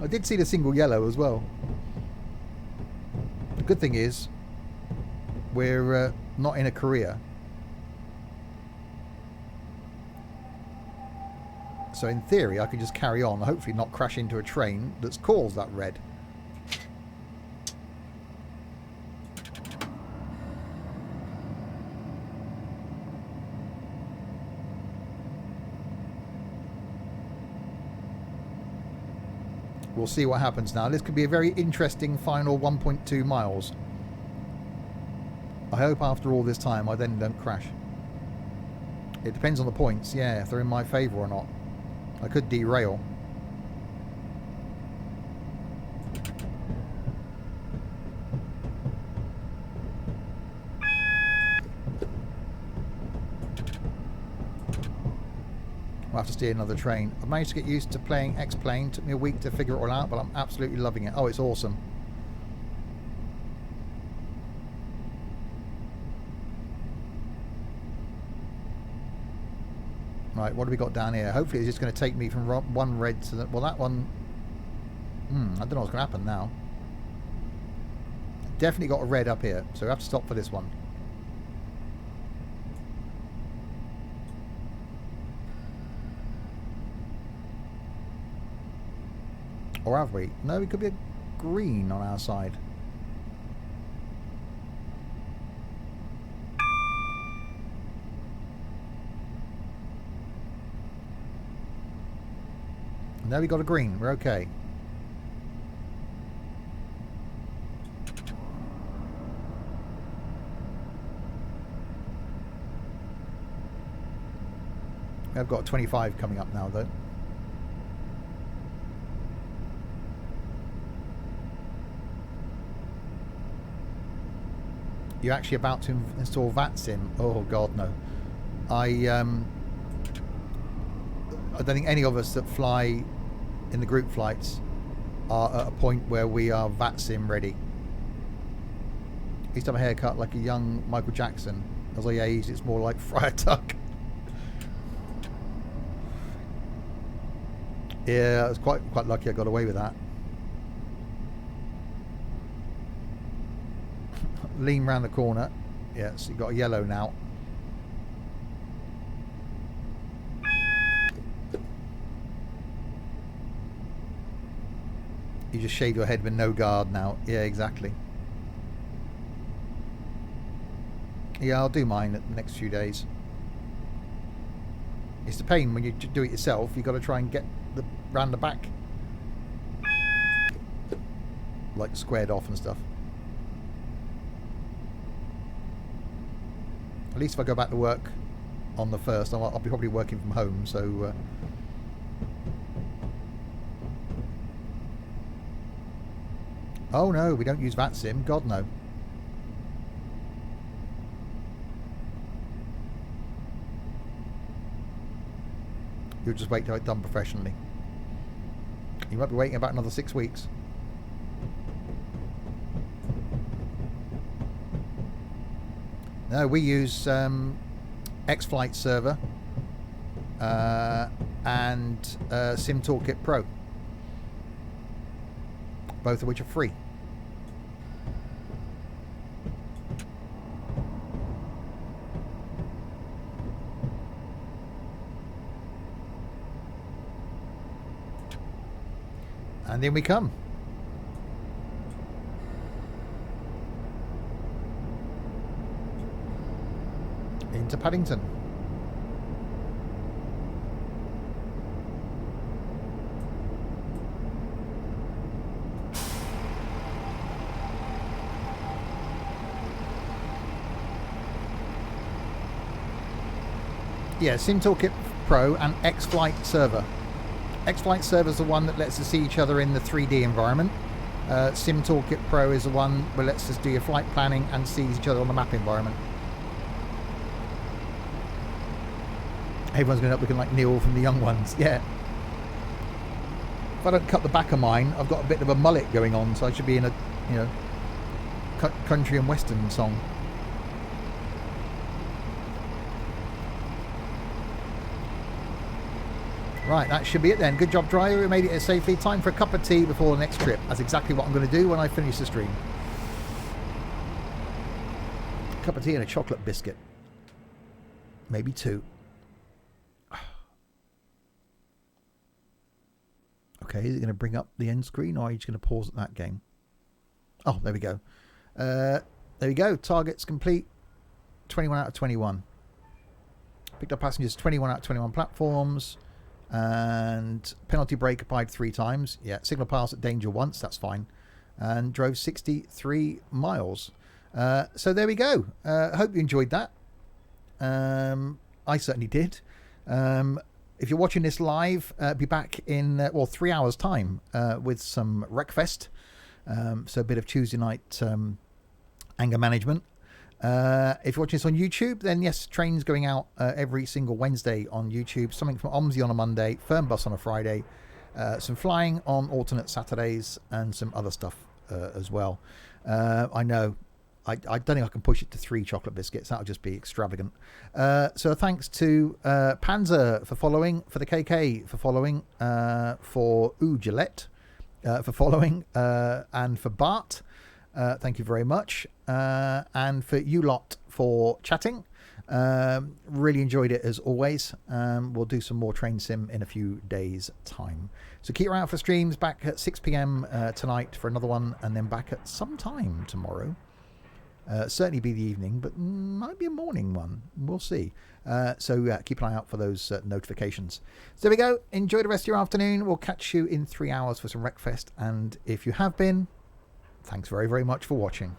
I did see the single yellow as well. The good thing is we're not in a Korea. So in theory I can just carry on, hopefully not crash into a train that's caused that red. We'll see what happens now. This could be a very interesting final 1.2 miles. I hope after all this time I then don't crash. It depends on the points, yeah, if they're in my favour or not. I could derail. We'll have to steer another train. I've managed to get used to playing X-Plane. Took me a week to figure it all out, but I'm absolutely loving it. Oh, it's awesome. Right, what have we got down here? Hopefully it's just going to take me from one red to the... Well, that one... I don't know what's going to happen now. Definitely got a red up here, so we have to stop for this one. Or have we? No, it could be a green on our side. No, we got a green. We're okay. I've got 25 coming up now, though. You're actually about to install VATSIM? Oh, God, no. I don't think any of us that fly in the group flights are at a point where we are VATSIM ready. I used to have a haircut like a young Michael Jackson. As I age, it's more like Friar Tuck. Yeah, I was quite lucky I got away with that. Lean round the corner. Yeah, so you've got a yellow now. You just shave your head with no guard now. Yeah, exactly. Yeah, I'll do mine at the next few days. It's the pain when you do it yourself. You've got to try and get round the back, like squared off and stuff. At least if I go back to work on the 1st, I'll be probably working from home, so oh no, we don't use VATSIM. God no. You'll just wait till it's done professionally. You might be waiting about another 6 weeks. No, we use X-Flight server and Sim Toolkit Pro, both of which are free. And in we come. Into Paddington. Yeah, Sim Toolkit Pro and X-Flight server. X-Flight server is the one that lets us see each other in the 3D environment. Sim Toolkit Pro is the one that lets us do your flight planning and see each other on the map environment. Everyone's going to end up looking like Neil from The Young Ones. Yeah. If I don't cut the back of mine, I've got a bit of a mullet going on, so I should be in a, you know, country and western song. Right, that should be it then. Good job, driver. We made it safely. Time for a cup of tea before the next trip. That's exactly what I'm going to do when I finish the stream. A cup of tea and a chocolate biscuit. Maybe 2. Okay, is it going to bring up the end screen, or are you just going to pause at that game? Oh, there we go. There we go. Targets complete. 21 out of 21. Picked up passengers 21 out of 21 platforms. And penalty break applied 3 times. Yeah, signal pass at danger once. That's fine. And drove 63 miles. So there we go. Hope you enjoyed that. I certainly did. If you're watching this live, be back in 3 hours time with some Wreckfest. So a bit of Tuesday night anger management. If you're watching this on YouTube, then yes, trains going out every single Wednesday on YouTube. Something from OMSI on a Monday, Fernbus on a Friday, some flying on alternate Saturdays, and some other stuff as well. I know. I don't think I can push it to 3 chocolate biscuits. That would just be extravagant. So thanks to Panzer for following, for the KK for following, for Gillette for following, and for Bart. Thank you very much. And for you lot for chatting. Really enjoyed it as always. We'll do some more Train Sim in a few days' time. So keep your eye out for streams back at 6 p.m. Tonight for another one, and then back at some time tomorrow. Certainly be the evening, but might be a morning one. We'll see. So keep an eye out for those notifications. So there we go. Enjoy the rest of your afternoon. We'll catch you in 3 hours for some Wreckfest. And if you have been, thanks very, very much for watching.